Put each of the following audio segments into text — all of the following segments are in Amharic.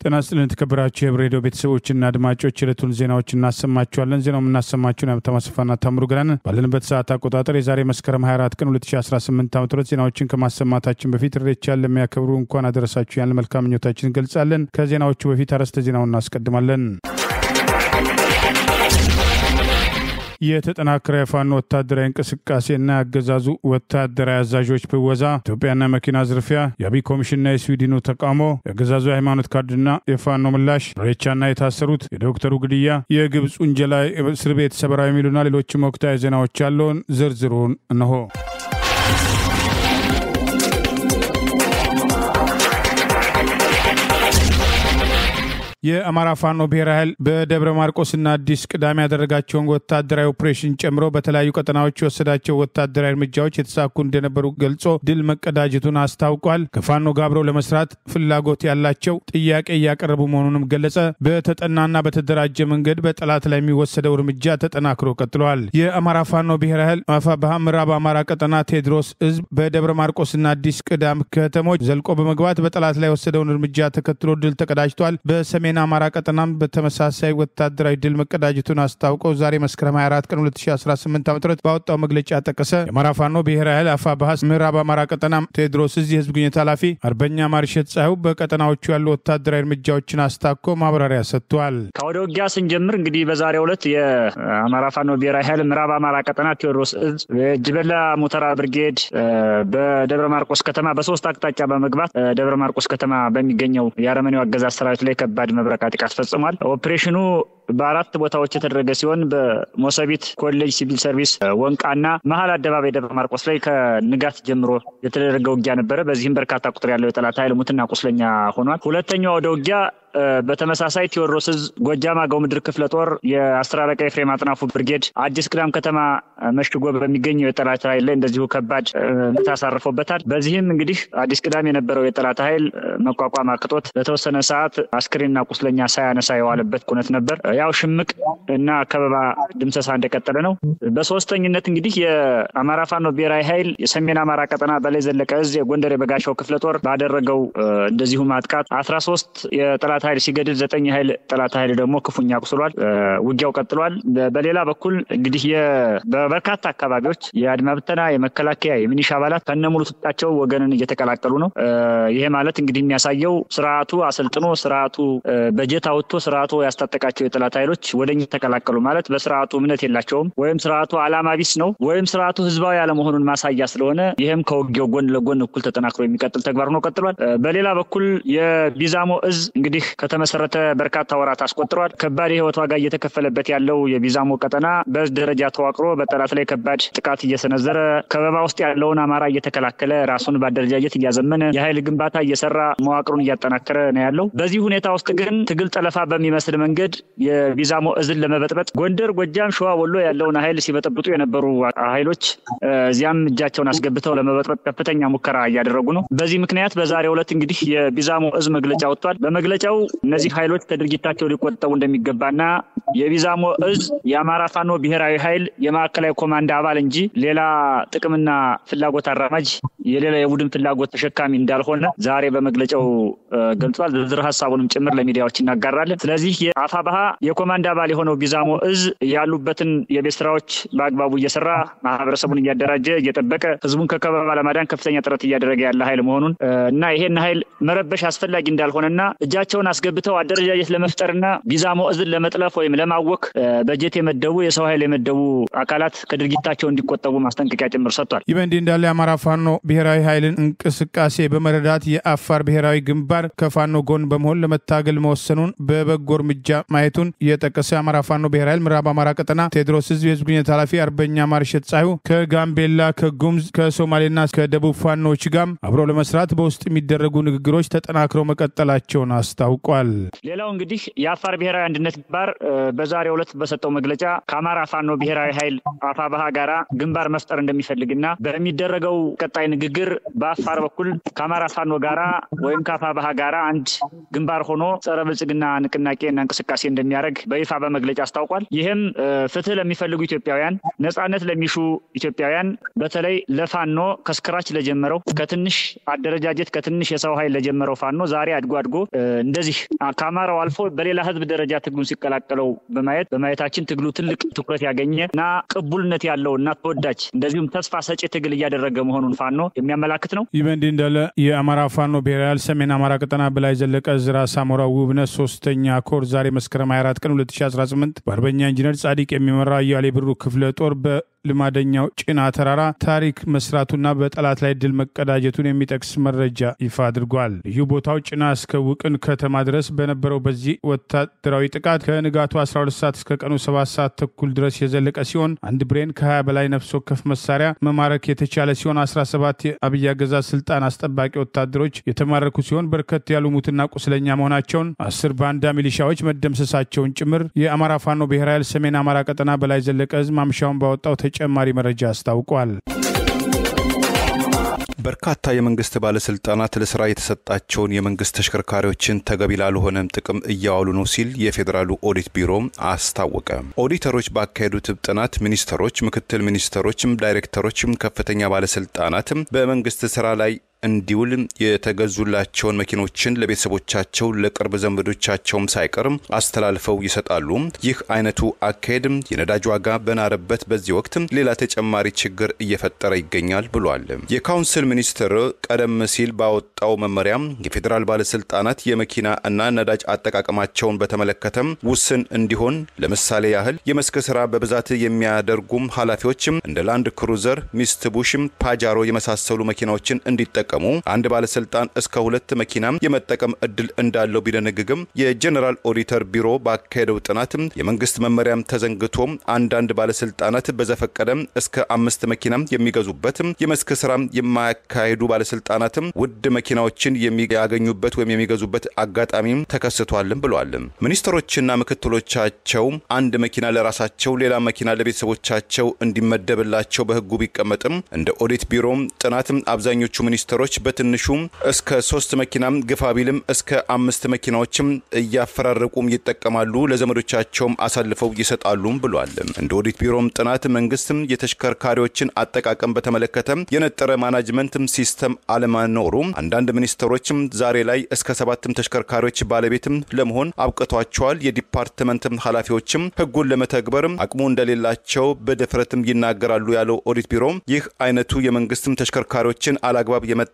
ተናስተልን ተከብራችሁ የብሬዲዮ ቤተሰቦችና አድማጮች የዕለቱን ዜናዎች እናሰማችኋለን። ዜናው የምናሰማችሁን አብተማስፋና ታምሩ ገናን ባለንበት ሰዓት አቆጣጠር የዛሬ መስከረም 24 ቀን 2018 ዓ.ም ዜናዎችን ከማሰማታችን በፊት ሬቻን ለሚያከብሩ እንኳን አደረሳችሁ ያን መልካም ምኞታችንን ገልጻለን። ከዜናዎቹ በፊት አርዕስተ ዜናውን እናስቀድማለን። የተጠናከረ የፋኖ ወታደራዊ እንቅስቃሴና ያገዛዙ ወታደራዊ አዛዦች ብወዛ፣ ኢትዮጵያና መኪና ዝርፊያ፣ የአብይ ኮሚሽንና የስዊድኑ ተቃውሞ፣ የአገዛዙ ሃይማኖት ካርድና የፋኖ ምላሽ፣ ሬቻና የታሰሩት፣ የዶክተሩ ግድያ፣ የግብጽ ወንጀላ እስር ቤት ሰበራዊ ሚሉና ሌሎችም ወቅታዊ ዜናዎች ያለውን ዝርዝሩን እነሆ። የአማራ ፋኖ ብሔራዊ ኃይል በደብረ ማርቆስና አዲስ ቅዳሜ ያደረጋቸውን ወታደራዊ ኦፕሬሽን ጨምሮ በተለያዩ ቀጠናዎች የወሰዳቸው ወታደራዊ እርምጃዎች የተሳኩ እንደነበሩ ገልጾ ድል መቀዳጀቱን አስታውቋል። ከፋኖ ጋር አብረው ለመስራት ፍላጎት ያላቸው ጥያቄ እያቀረቡ መሆኑንም ገለጸ። በተጠናና በተደራጀ መንገድ በጠላት ላይ የሚወሰደው እርምጃ ተጠናክሮ ቀጥሏል። የአማራ ፋኖ ብሔራዊ ኃይል አፋብኃ ምዕራብ አማራ ቀጠና ቴዎድሮስ ዕዝ በደብረ ማርቆስና አዲስ ቅዳም ከተሞች ዘልቆ በመግባት በጠላት ላይ የወሰደውን እርምጃ ተከትሎ ድል ተቀዳጅቷል። በሰሜን አማራ ቀጠናም በተመሳሳይ ወታደራዊ ድል መቀዳጀቱን አስታውቀው ዛሬ መስከረም 24 ቀን 2018 ዓ.ም ባወጣው መግለጫ ጠቀሰ። የአማራ ፋኖ ብሔራዊ ኃይል አፋብኃ ምዕራብ አማራ ቀጠና ቴዎድሮስ ዕዝ የህዝብ ግንኙነት ኃላፊ አርበኛ ማርሸት ፀሐዩ በቀጠናዎቹ ያሉ ወታደራዊ እርምጃዎችን አስታኮ ማብራሪያ ሰጥቷል። ከወደ ውጊያ ስንጀምር እንግዲህ በዛሬው ዕለት የአማራ ፋኖ ብሔራዊ ኃይል ምዕራብ አማራ ቀጠና ቴዎድሮስ ዕዝ ጅበላ ሙተራ ብርጌድ በደብረ ማርቆስ ከተማ በሶስት አቅጣጫ በመግባት ደብረ ማርቆስ ከተማ በሚገኘው የአረመኔው አገዛዝ ሰራዊት ላይ ከባድ መብረቃ ጥቃት ፈጽሟል። ኦፕሬሽኑ በአራት ቦታዎች የተደረገ ሲሆን በሞሰቢት ኮሌጅ ሲቪል ሰርቪስ ወንቃና መሃል አደባባይ ደብረ ማርቆስ ላይ ከንጋት ጀምሮ የተደረገ ውጊያ ነበረ። በዚህም በርካታ ቁጥር ያለው የጠላት ኃይል ሙትና ቁስለኛ ሆኗል። ሁለተኛው ወደ ውጊያ በተመሳሳይ ቴዎድሮስ ዕዝ ጎጃም አገው ምድር ክፍለ ጦር የአስር አለቃ ኤፍሬም አጥናፉ ብርጌድ አዲስ ቅዳም ከተማ መሽጎ በሚገኘው የጠላት ኃይል ላይ እንደዚሁ ከባድ ምት አሳርፎበታል። በዚህም እንግዲህ አዲስ ቅዳም የነበረው የጠላት ኃይል መቋቋም አቅቶት በተወሰነ ሰዓት አስክሬንና ቁስለኛ ሳያነሳ የዋለበት ኩነት ነበር። ያው ሽምቅ እና ከበባ ድምሰሳ እንደቀጠለ ነው። በሶስተኝነት እንግዲህ የአማራ ፋኖ ብሔራዊ ኃይል የሰሜን አማራ ቀጠና በላይ ዘለቀ ዕዝ የጎንደር የበጋሻው ክፍለ ጦር ባደረገው እንደዚሁ ማጥቃት 13 የጠላት ኃይል ሲገድል 9 ኃይል ጠላት ኃይል ደግሞ ክፉኛ ቁስሏል። ውጊያው ቀጥሏል። በሌላ በኩል እንግዲህ በበርካታ አካባቢዎች የአድማ ብተና የመከላከያ የሚኒሻ አባላት ከነሙሉ ትጥቃቸው ወገንን እየተቀላቀሉ ነው። ይሄ ማለት እንግዲህ የሚያሳየው ስርዓቱ አሰልጥኖ ስርዓቱ በጀት አውጥቶ ስርዓቱ ያስታጠቃቸው የጠላት ኃይሎች ወደኛ ተቀላቀሉ ማለት በስርዓቱ እምነት የላቸውም ወይም ስርዓቱ ዓላማ ቢስ ነው ወይም ስርዓቱ ህዝባዊ ያለመሆኑን ማሳያ ስለሆነ ይሄም ከውጊያው ጎን ለጎን እኩል ተጠናክሮ የሚቀጥል ተግባር ነው ቀጥሏል። በሌላ በኩል የቢዛሞ ዕዝ እንግዲህ ከተመሰረተ በርካታ ወራት አስቆጥሯል። ከባድ የህይወት ዋጋ እየተከፈለበት ያለው የቢዛሞ ቀጠና በደረጃ ተዋቅሮ በጠላት ላይ ከባድ ጥቃት እየሰነዘረ ከበባ ውስጥ ያለውን አማራ እየተከላከለ ራሱን በአደረጃጀት እያዘመነ የኃይል ግንባታ እየሰራ መዋቅሩን እያጠናከረ ነው ያለው። በዚህ ሁኔታ ውስጥ ግን ትግል ጠለፋ በሚመስል መንገድ የቢዛሞ ዕዝን ለመበጥበጥ ጎንደር፣ ጎጃም፣ ሸዋ፣ ወሎ ያለውን ኃይል ሲበጠብጡ የነበሩ ኃይሎች እዚያም እጃቸውን አስገብተው ለመበጥበጥ ከፍተኛ ሙከራ እያደረጉ ነው። በዚህ ምክንያት በዛሬው ዕለት እንግዲህ የቢዛሞ ዕዝ መግለጫ ወጥቷል። በመግለጫው እነዚህ ኃይሎች ከድርጊታቸው ሊቆጠቡ እንደሚገባና የቢዛሞ ዕዝ የአማራ ፋኖ ብሔራዊ ኃይል የማዕከላዊ ኮማንድ አባል እንጂ ሌላ ጥቅምና ፍላጎት አራማጅ የሌላ የቡድን ፍላጎት ተሸካሚ እንዳልሆነ ዛሬ በመግለጫው ገልጿል። ዝርዝር ሐሳቡንም ጭምር ለሚዲያዎች እናጋራለን። ስለዚህ የአፋብኃ የኮማንድ አባል የሆነው ቢዛሞ ዕዝ ያሉበትን የቤት ስራዎች በአግባቡ እየሰራ ማህበረሰቡን እያደራጀ እየጠበቀ ህዝቡን ከከበባ ለማዳን ከፍተኛ ጥረት እያደረገ ያለ ኃይል መሆኑን እና ይሄን ኃይል መረበሽ አስፈላጊ እንዳልሆነና እጃቸውን አስገብተው አደረጃጀት ለመፍጠርና ቢዛሞ ዕዝን ለመጥለፍ ወይም ለማወክ በጀት የመደቡ የሰው ኃይል የመደቡ አካላት ከድርጊታቸው እንዲቆጠቡ ማስጠንቀቂያ ጭምር ሰጥቷል። ይህ በእንዲህ እንዳለ የአማራ ፋኖ ብሔራዊ ኃይልን እንቅስቃሴ በመረዳት የአፋር ብሔራዊ ግንባር ከፋኖ ጎን በመሆን ለመታገል መወሰኑን በበጎ እርምጃ ማየቱን የጠቀሰ የአማራ ፋኖ ብሔራዊ ኃይል ምዕራብ አማራ ቀጠና ቴዎድሮስ ዕዝ የህዝብ ግንኙነት ኃላፊ አርበኛ ማርሸት ፀሐዩ ከጋምቤላ፣ ከጉምዝ፣ ከሶማሌና ከደቡብ ፋኖዎች ጋር አብሮ ለመስራት በውስጥ የሚደረጉ ንግግሮች ተጠናክረው መቀጠላቸውን አስታውቋል። ሌላው እንግዲህ የአፋር ብሔራዊ አንድነት ግንባር በዛሬው ዕለት በሰጠው መግለጫ ከአማራ ፋኖ ብሔራዊ ኃይል አፋብኃ ጋራ ግንባር መፍጠር እንደሚፈልግና በሚደረገው ቀጣይ ንግግር በአፋር በኩል ከአማራ ፋኖ ጋራ ወይም ከአፋብኃ ጋራ አንድ ግንባር ሆኖ ጸረ ብልጽግና ንቅናቄና እንቅስቃሴ እንደሚያደርግ እንደሚያደርግ በይፋ በመግለጫ አስታውቋል። ይህም ፍትህ ለሚፈልጉ ኢትዮጵያውያን፣ ነጻነት ለሚሹ ኢትዮጵያውያን በተለይ ለፋኖ ከስክራች ለጀመረው ከትንሽ አደረጃጀት ከትንሽ የሰው ኃይል ለጀመረው ፋኖ ዛሬ አድጎ እንደዚህ ከአማራው አልፎ በሌላ ህዝብ ደረጃ ትግሉን ሲቀላቀለው በማየታችን ትግሉ ትልቅ ትኩረት ያገኘና ቅቡልነት ያለውና ተወዳጅ እንደዚሁም ተስፋ ሰጪ ትግል እያደረገ መሆኑን ፋኖ የሚያመላክት ነው። ይህ በእንዲህ እንዳለ የአማራ ፋኖ ብሔራዊ ሰሜን አማራ ቀጠና በላይ ዘለቀ ዝራ ሳሞራ ውብነት 3ኛ ኮር ዛሬ መስከረም 24 ቀን 2018 በአርበኛ ኢንጂነር ጻዲቅ የሚመራ አያሌ ብሩ ክፍለ ጦር በልማደኛው ጭና ተራራ ታሪክ መስራቱና በጠላት ላይ ድል መቀዳጀቱን የሚጠቅስ መረጃ ይፋ አድርጓል። ልዩ ቦታው ጭና እስከ ውቅን ከተማ ድረስ በነበረው በዚህ ወታደራዊ ጥቃት ከንጋቱ 12 ሰዓት እስከ ቀኑ 7 ሰዓት ተኩል ድረስ የዘለቀ ሲሆን አንድ ብሬን ከ20 በላይ ነፍስ ወከፍ መሳሪያ መማረክ የተቻለ ሲሆን 17 የአብይ አገዛዝ ስልጣን አስጠባቂ ወታደሮች የተማረኩ ሲሆን በርከት ያሉ ሙትና ቁስለኛ መሆናቸውን 10 ባንዳ ሚሊሻዎች መደምሰሳቸውን ጭምር የአማራ ፋኖ ብሔራዊ ሰሜን አማራ ቀጠና በላይ ዘለቀ ህዝብ ማምሻውን ባወጣው ተጨማሪ መረጃ አስታውቋል። በርካታ የመንግስት ባለስልጣናት ለስራ የተሰጣቸውን የመንግስት ተሽከርካሪዎችን ተገቢ ላልሆነም ጥቅም እያዋሉ ነው ሲል የፌዴራሉ ኦዲት ቢሮ አስታወቀ። ኦዲተሮች ባካሄዱት ጥናት ሚኒስተሮች፣ ምክትል ሚኒስተሮችም፣ ዳይሬክተሮችም ከፍተኛ ባለስልጣናትም በመንግስት ስራ ላይ እንዲውል የተገዙላቸውን መኪኖችን ለቤተሰቦቻቸው ለቅርብ ዘመዶቻቸውም ሳይቀርም አስተላልፈው ይሰጣሉ። ይህ አይነቱ አካሄድ የነዳጅ ዋጋ በናረበት በዚህ ወቅት ሌላ ተጨማሪ ችግር እየፈጠረ ይገኛል ብሏል። የካውንስል ሚኒስትር ቀደም ሲል ባወጣው መመሪያ የፌዴራል ባለስልጣናት የመኪና እና ነዳጅ አጠቃቀማቸውን በተመለከተ ውስን እንዲሆን ለምሳሌ ያህል የመስክ ስራ በብዛት የሚያደርጉ ኃላፊዎች እንደ ላንድ ክሩዘር፣ ሚስቱቢሺ፣ ፓጃሮ የመሳሰሉ መኪናዎችን እንዲጠቀሙ አንድ ባለስልጣን እስከ 2 መኪና የመጠቀም እድል እንዳለው ቢደነግግም የጀነራል ኦዲተር ቢሮ ባካሄደው ጥናት የመንግስት መመሪያም ተዘንግቶ አንዳንድ ባለስልጣናት በዘፈቀደ እስከ 5 መኪና የሚገዙበት የመስክ ስራ የማያካሂዱ ባለስልጣናት ውድ መኪናዎችን የሚያገኙበት ወይም የሚገዙበት አጋጣሚ ተከስቷል ብለዋል። ሚኒስትሮችና ምክትሎቻቸው አንድ መኪና ለራሳቸው ሌላ መኪና ለቤተሰቦቻቸው እንዲመደብላቸው በህጉ ቢቀመጥም እንደ ኦዲት ቢሮ ጥናት አብዛኞቹ ሚኒስትሮች በትንሹ እስከ 3 መኪና ግፋቢልም እስከ 5 መኪናዎችም እያፈራረቁም ይጠቀማሉ፣ ለዘመዶቻቸውም አሳልፈው ይሰጣሉ ብለዋል። እንደ ኦዲት ቢሮም ጥናት መንግስትም የተሽከርካሪዎችን አጠቃቀም በተመለከተ የነጠረ ማናጅመንት ሲስተም አለመኖሩ አንዳንድ ሚኒስትሮችም ዛሬ ላይ እስከ 7 ተሽከርካሪዎች ባለቤትም ለመሆን አብቅቷቸዋል። የዲፓርትመንት ኃላፊዎችም ህጉን ለመተግበር አቅሙ እንደሌላቸው በድፍረትም ይናገራሉ ያለው ኦዲት ቢሮ ይህ አይነቱ የመንግስትም ተሽከርካሪዎችን አላግባብ የመጠቀም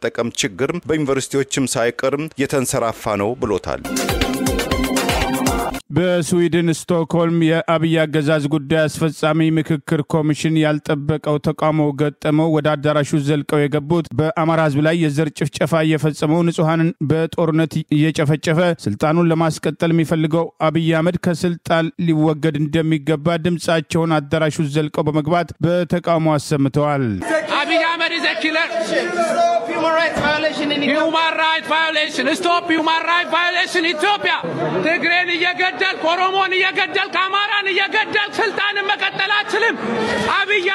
ችግር በዩኒቨርሲቲዎችም ሳይቀር የተንሰራፋ ነው ብሎታል። በስዊድን ስቶክሆልም የአብይ አገዛዝ ጉዳይ አስፈጻሚ ምክክር ኮሚሽን ያልጠበቀው ተቃውሞ ገጠመው። ወደ አዳራሹ ዘልቀው የገቡት በአማራ ህዝብ ላይ የዘር ጭፍጨፋ እየፈጸመው ንጹሃንን በጦርነት እየጨፈጨፈ ስልጣኑን ለማስቀጠል የሚፈልገው አብይ አህመድ ከስልጣን ሊወገድ እንደሚገባ ድምጻቸውን አዳራሹ ዘልቀው በመግባት በተቃውሞ አሰምተዋል። አብይ አህመድ is a killer. Stop human rights violation in Ethiopia. Human rights violation. Stop human rights violation in Ethiopia. ትግሬን እየገደል ኦሮሞን እየገደል ከአማራን እየገደል ስልጣንን መቀጠል አትችልም። አብይ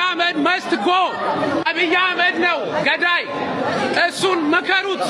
አህመድ must go. አብይ አህመድ ነው ገዳይ። እሱን መከሩት።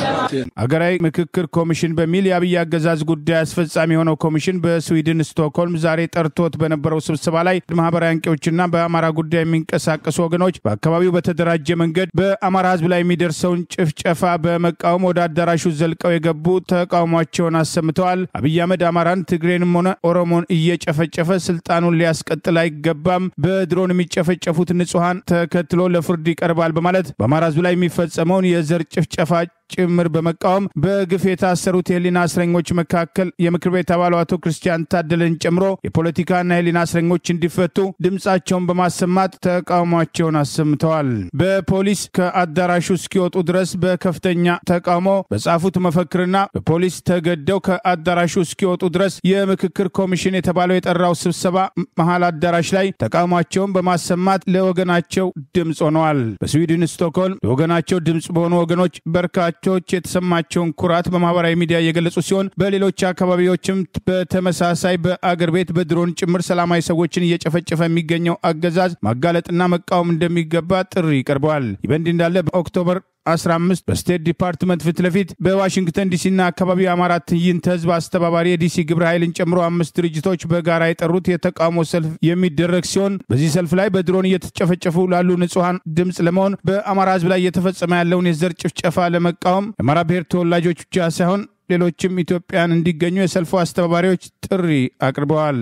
አገራዊ ምክክር ኮሚሽን በሚል የአብይ አገዛዝ ጉዳይ አስፈጻሚ የሆነው ኮሚሽን በስዊድን ስቶክሆልም ዛሬ ጠርቶት በነበረው ስብሰባ ላይ ማህበራዊ አንቂዎችና በአማራ ጉዳይ የሚንቀሳቀሱ ወገኖች በአካባቢው በተደራጀ መንገድ በአማራ ህዝብ ላይ የሚደርሰውን ጭፍጨፋ በመቃወም ወደ አዳራሹ ዘልቀው የገቡ ተቃውሟቸውን አሰምተዋል። አብይ አህመድ አማራን፣ ትግሬንም ሆነ ኦሮሞን እየጨፈጨፈ ስልጣኑን ሊያስቀጥል አይገባም፣ በድሮን የሚጨፈጨፉት ንጹሃን ተከትሎ ለፍርድ ይቀርባል በማለት በአማራ ህዝብ ላይ የሚፈጸመውን የዘር ጭፍጨፋ ጭምር በመቃወም በግፍ የታሰሩት የህሊና እስረኞች መካከል የምክር ቤት አባሉ አቶ ክርስቲያን ታደለን ጨምሮ የፖለቲካና የህሊና እስረኞች እንዲፈቱ ድምጻቸውን በማሰማት ተቃውሟቸውን አሰምተዋል። በፖሊስ ከአዳራሹ እስኪወጡ ድረስ በከፍተኛ ተቃውሞ በጻፉት መፈክርና በፖሊስ ተገደው ከአዳራሹ እስኪወጡ ድረስ የምክክር ኮሚሽን የተባለው የጠራው ስብሰባ መሃል አዳራሽ ላይ ተቃውሟቸውን በማሰማት ለወገናቸው ድምጽ ሆነዋል። በስዊድን ስቶክሆልም ለወገናቸው ድምጽ በሆኑ ወገኖች በርካቶች የተሰማቸውን ኩራት በማህበራዊ ሚዲያ እየገለጹ ሲሆን በሌሎች አካባቢዎችም በተመሳሳይ በአገር ቤት በድሮን ጭምር ሰላማዊ ሰዎችን እየጨፈጨፈ የሚገኘው አገዛዝ ማጋለጥና መቃወም እንደሚገባ ጥሪ ቀርበዋል። ይበንዲ እንዳለ በኦክቶበር 15 በስቴት ዲፓርትመንት ፊት ለፊት በዋሽንግተን ዲሲና አካባቢው የአማራ ትዕይንተ ህዝብ አስተባባሪ የዲሲ ግብረ ኃይልን ጨምሮ 5 ድርጅቶች በጋራ የጠሩት የተቃውሞ ሰልፍ የሚደረግ ሲሆን በዚህ ሰልፍ ላይ በድሮን እየተጨፈጨፉ ላሉ ንጹሃን ድምጽ ለመሆን በአማራ ህዝብ ላይ እየተፈጸመ ያለውን የዘር ጭፍጨፋ ለመቃወም የአማራ ብሔር ተወላጆች ብቻ ሳይሆን ሌሎችም ኢትዮጵያን እንዲገኙ የሰልፉ አስተባባሪዎች ጥሪ አቅርበዋል።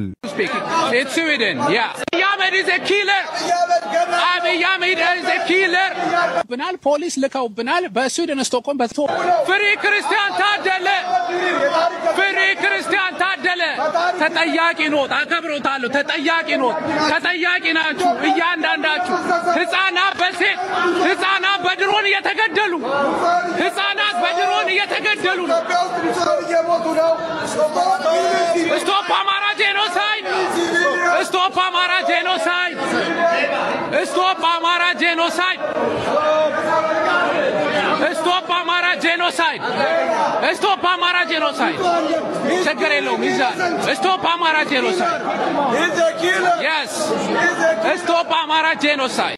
It's Sweden, yeah. Ahmed is a killer. Abiy Ahmed is a killer. ብናል ፖሊስ ልከውብናል በስዊድን ስቶክሆልም ፍሪ ክርስቲያን ታደለ ተጠያቂ ነው አከብሮታለሁ ተጠያቂ ናችሁ እያንዳንዳችሁ ህፃናት በድሮን እየተገደሉ Stop Amara genocide! Stop Amara genocide! Stop Amara genocide! Stop Amara genocide! Stop Amara genocide! ችግር የለውም ይዛል Stop Amara genocide! He's a killer! Yes! Stop Amara genocide!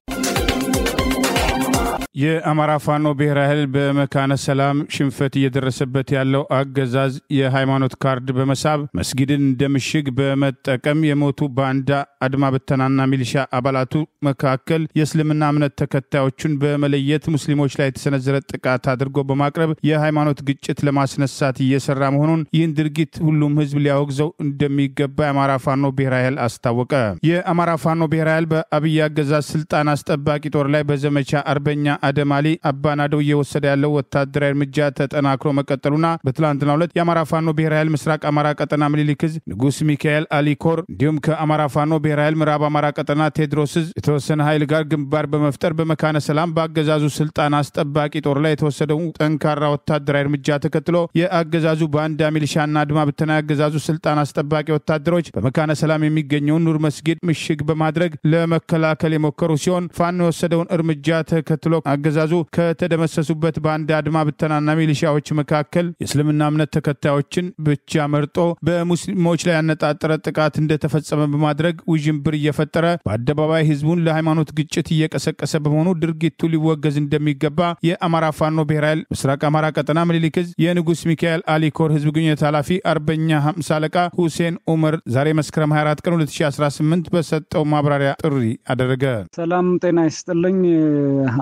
የአማራ ፋኖ ብሔራዊ ኃይል በመካነ ሰላም ሽንፈት እየደረሰበት ያለው አገዛዝ የሃይማኖት ካርድ በመሳብ መስጊድን እንደምሽግ በመጠቀም የሞቱ ባንዳ አድማ በተናና ሚሊሻ አባላቱ መካከል የእስልምና እምነት ተከታዮችን በመለየት ሙስሊሞች ላይ የተሰነዘረ ጥቃት አድርጎ በማቅረብ የሃይማኖት ግጭት ለማስነሳት እየሰራ መሆኑን ይህን ድርጊት ሁሉም ህዝብ ሊያወግዘው እንደሚገባ የአማራ ፋኖ ብሔራዊ ኃይል አስታወቀ። የአማራ ፋኖ ብሔራዊ ኃይል በአብይ አገዛዝ ስልጣን አስጠባቂ ጦር ላይ በዘመቻ አርበኛ አደማሊ አባናደው እየወሰደ ያለው ወታደራዊ እርምጃ ተጠናክሮ መቀጠሉና በትላንትናው ዕለት የአማራ ፋኖ ብሔራዊ ኃይል ምስራቅ አማራ ቀጠና ምኒልክ ዕዝ ንጉስ ሚካኤል አሊኮር እንዲሁም ከአማራ ፋኖ ብሔራዊ ኃይል ምዕራብ አማራ ቀጠና ቴዎድሮስ ዕዝ የተወሰነ ኃይል ጋር ግንባር በመፍጠር በመካነ ሰላም በአገዛዙ ስልጣን አስጠባቂ ጦር ላይ የተወሰደው ጠንካራ ወታደራዊ እርምጃ ተከትሎ የአገዛዙ ባንዳ ሚሊሻና አድማ በተና የአገዛዙ ስልጣን አስጠባቂ ወታደሮች በመካነ ሰላም የሚገኘውን ኑር መስጊድ ምሽግ በማድረግ ለመከላከል የሞከሩ ሲሆን ፋኖ የወሰደውን እርምጃ ተከትሎ አገዛዙ ከተደመሰሱበት ባንዳ አድማ በተናና ሚሊሻዎች መካከል የእስልምና እምነት ተከታዮችን ብቻ መርጦ በሙስሊሞች ላይ ያነጣጠረ ጥቃት እንደተፈጸመ በማድረግ ውዥንብር እየፈጠረ በአደባባይ ህዝቡን ለሃይማኖት ግጭት እየቀሰቀሰ በመሆኑ ድርጊቱ ሊወገዝ እንደሚገባ የአማራ ፋኖ ብሔራዊ ኃይል ምስራቅ አማራ ቀጠና ምኒልክ ዕዝ የንጉስ ሚካኤል አሊኮር ህዝብ ግንኙነት ኃላፊ አርበኛ 50 አለቃ ሁሴን ኡመር ዛሬ መስከረም 24 ቀን 2018 በሰጠው ማብራሪያ ጥሪ አደረገ። ሰላም ጤና ይስጥልኝ።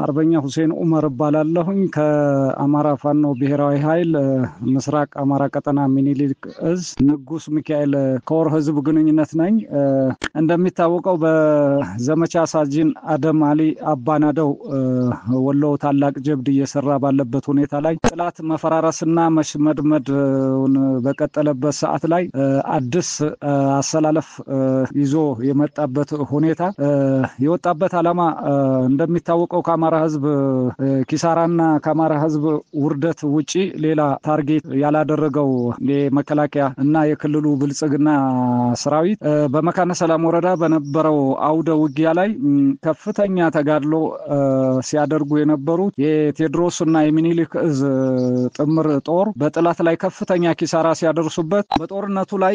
አርበኛ ሁሴን ኡመር ባላለሁኝ ከአማራ ፋኖ ብሔራዊ ኃይል ምስራቅ አማራ ቀጠና ምኒልክ ዕዝ ንጉስ ሚካኤል ኮር ህዝብ ግንኙነት ነኝ። እንደሚታወቀው በዘመቻ ሳጅን አደም አሊ አባናደው ወሎ ታላቅ ጀብድ እየሰራ ባለበት ሁኔታ ላይ ጥላት መፈራረስና መሽመድመድ በቀጠለበት ሰዓት ላይ አዲስ አሰላለፍ ይዞ የመጣበት ሁኔታ የወጣበት ዓላማ እንደሚታወቀው ከአማራ ህዝብ ኪሳራና ከአማራ ህዝብ ውርደት ውጪ ሌላ ታርጌት ያላደረገው የመከላከያ እና የክልሉ ብልጽግና ሰራዊት በመካነ ሰላም ወረዳ በነበረው አውደ ውጊያ ላይ ከፍተኛ ተጋድሎ ሲያደርጉ የነበሩት የቴዎድሮስና የሚኒሊክ ዕዝ ጥምር ጦር በጥላት ላይ ከፍተኛ ኪሳራ ሲያደርሱበት በጦርነቱ ላይ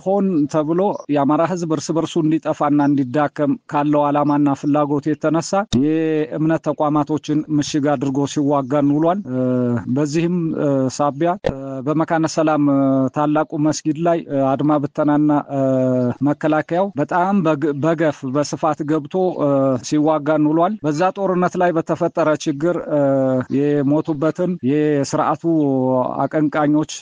ሆን ተብሎ የአማራ ህዝብ እርስ በርሱ እንዲጠፋና እንዲዳከም ካለው ዓላማና ፍላጎት የተነሳ የእምነት ተቋማቶችን ምሽግ አድርጎ ሲዋጋን ውሏል። በዚህም ሳቢያ በመካነ ሰላም ታላቁ መስጊድ ላይ አድማ በተናና መከላከያው በጣም በገፍ በስፋት ገብቶ ሲዋጋን ውሏል። በዛ ጦርነት ላይ በተፈጠረ ችግር የሞቱበትን የሥርዓቱ አቀንቃኞች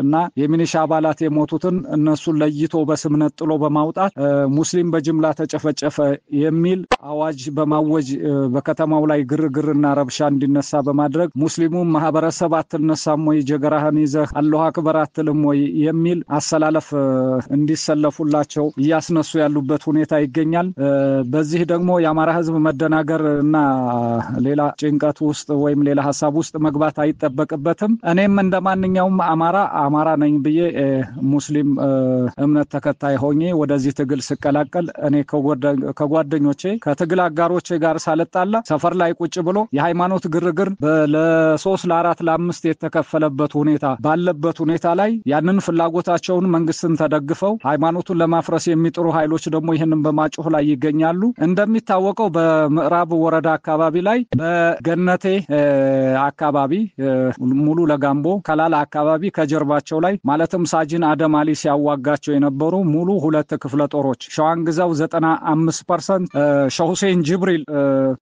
እና የሚኒሻ አባላት የሞቱትን እነሱን ለይቶ በስምነት ጥሎ በማውጣት ሙስሊም በጅምላ ተጨፈጨፈ የሚል አዋጅ በማወጅ በከተማው ላይ ግርግርና ረብሻ እንዲነሳ በማድረግ ሙስሊሙ ማህበረሰብ አትነሳም ወይ ጀገራህን ይዘህ አላሁ አክበር አትልም ወይ የሚል አሰላለፍ እንዲሰለፉላቸው እያስነሱ ያሉበት ሁኔታ ይገኛል። በዚህ ደግሞ የአማራ ህዝብ መደናገርና ሌላ ጭንቀት ውስጥ ወይም ሌላ ሐሳብ ውስጥ መግባት አይጠበቅበትም። እኔም እንደማንኛውም አማራ ነኝ ብዬ ሙስሊም እምነት ተከታይ ሆኜ ወደዚህ ትግል ስቀላቀል እኔ ከጓደኞቼ ከትግል አጋሮቼ ጋር ሳልጣላ ሰፈር ላይ ቁጭ ብሎ የሃይማኖት ግርግር ለ3 ለ4 ለ5 የተከፈለበት ሁኔታ ባለበት ሁኔታ ላይ ያንን ፍላጎታቸውን መንግስትን ተደግፈው ሃይማኖቱን ለማፍረስ የሚጥሩ ኃይሎች ደግሞ ይህንን በማጮህ ላይ ይገኛሉ። እንደሚታወቀው በምዕራብ ወረዳ አካባቢ ላይ በገነቴ አካባቢ ሙሉ ለጋምቦ ከላላ አካባቢ ከጀርባቸው ላይ ማለትም ሳጅን አደማሊ ሲያዋጋቸው የነበሩ ሙሉ 2 ክፍለ ጦሮች ሸዋንግዛው 95%፣ ሸህ ሁሴን ጅብሪል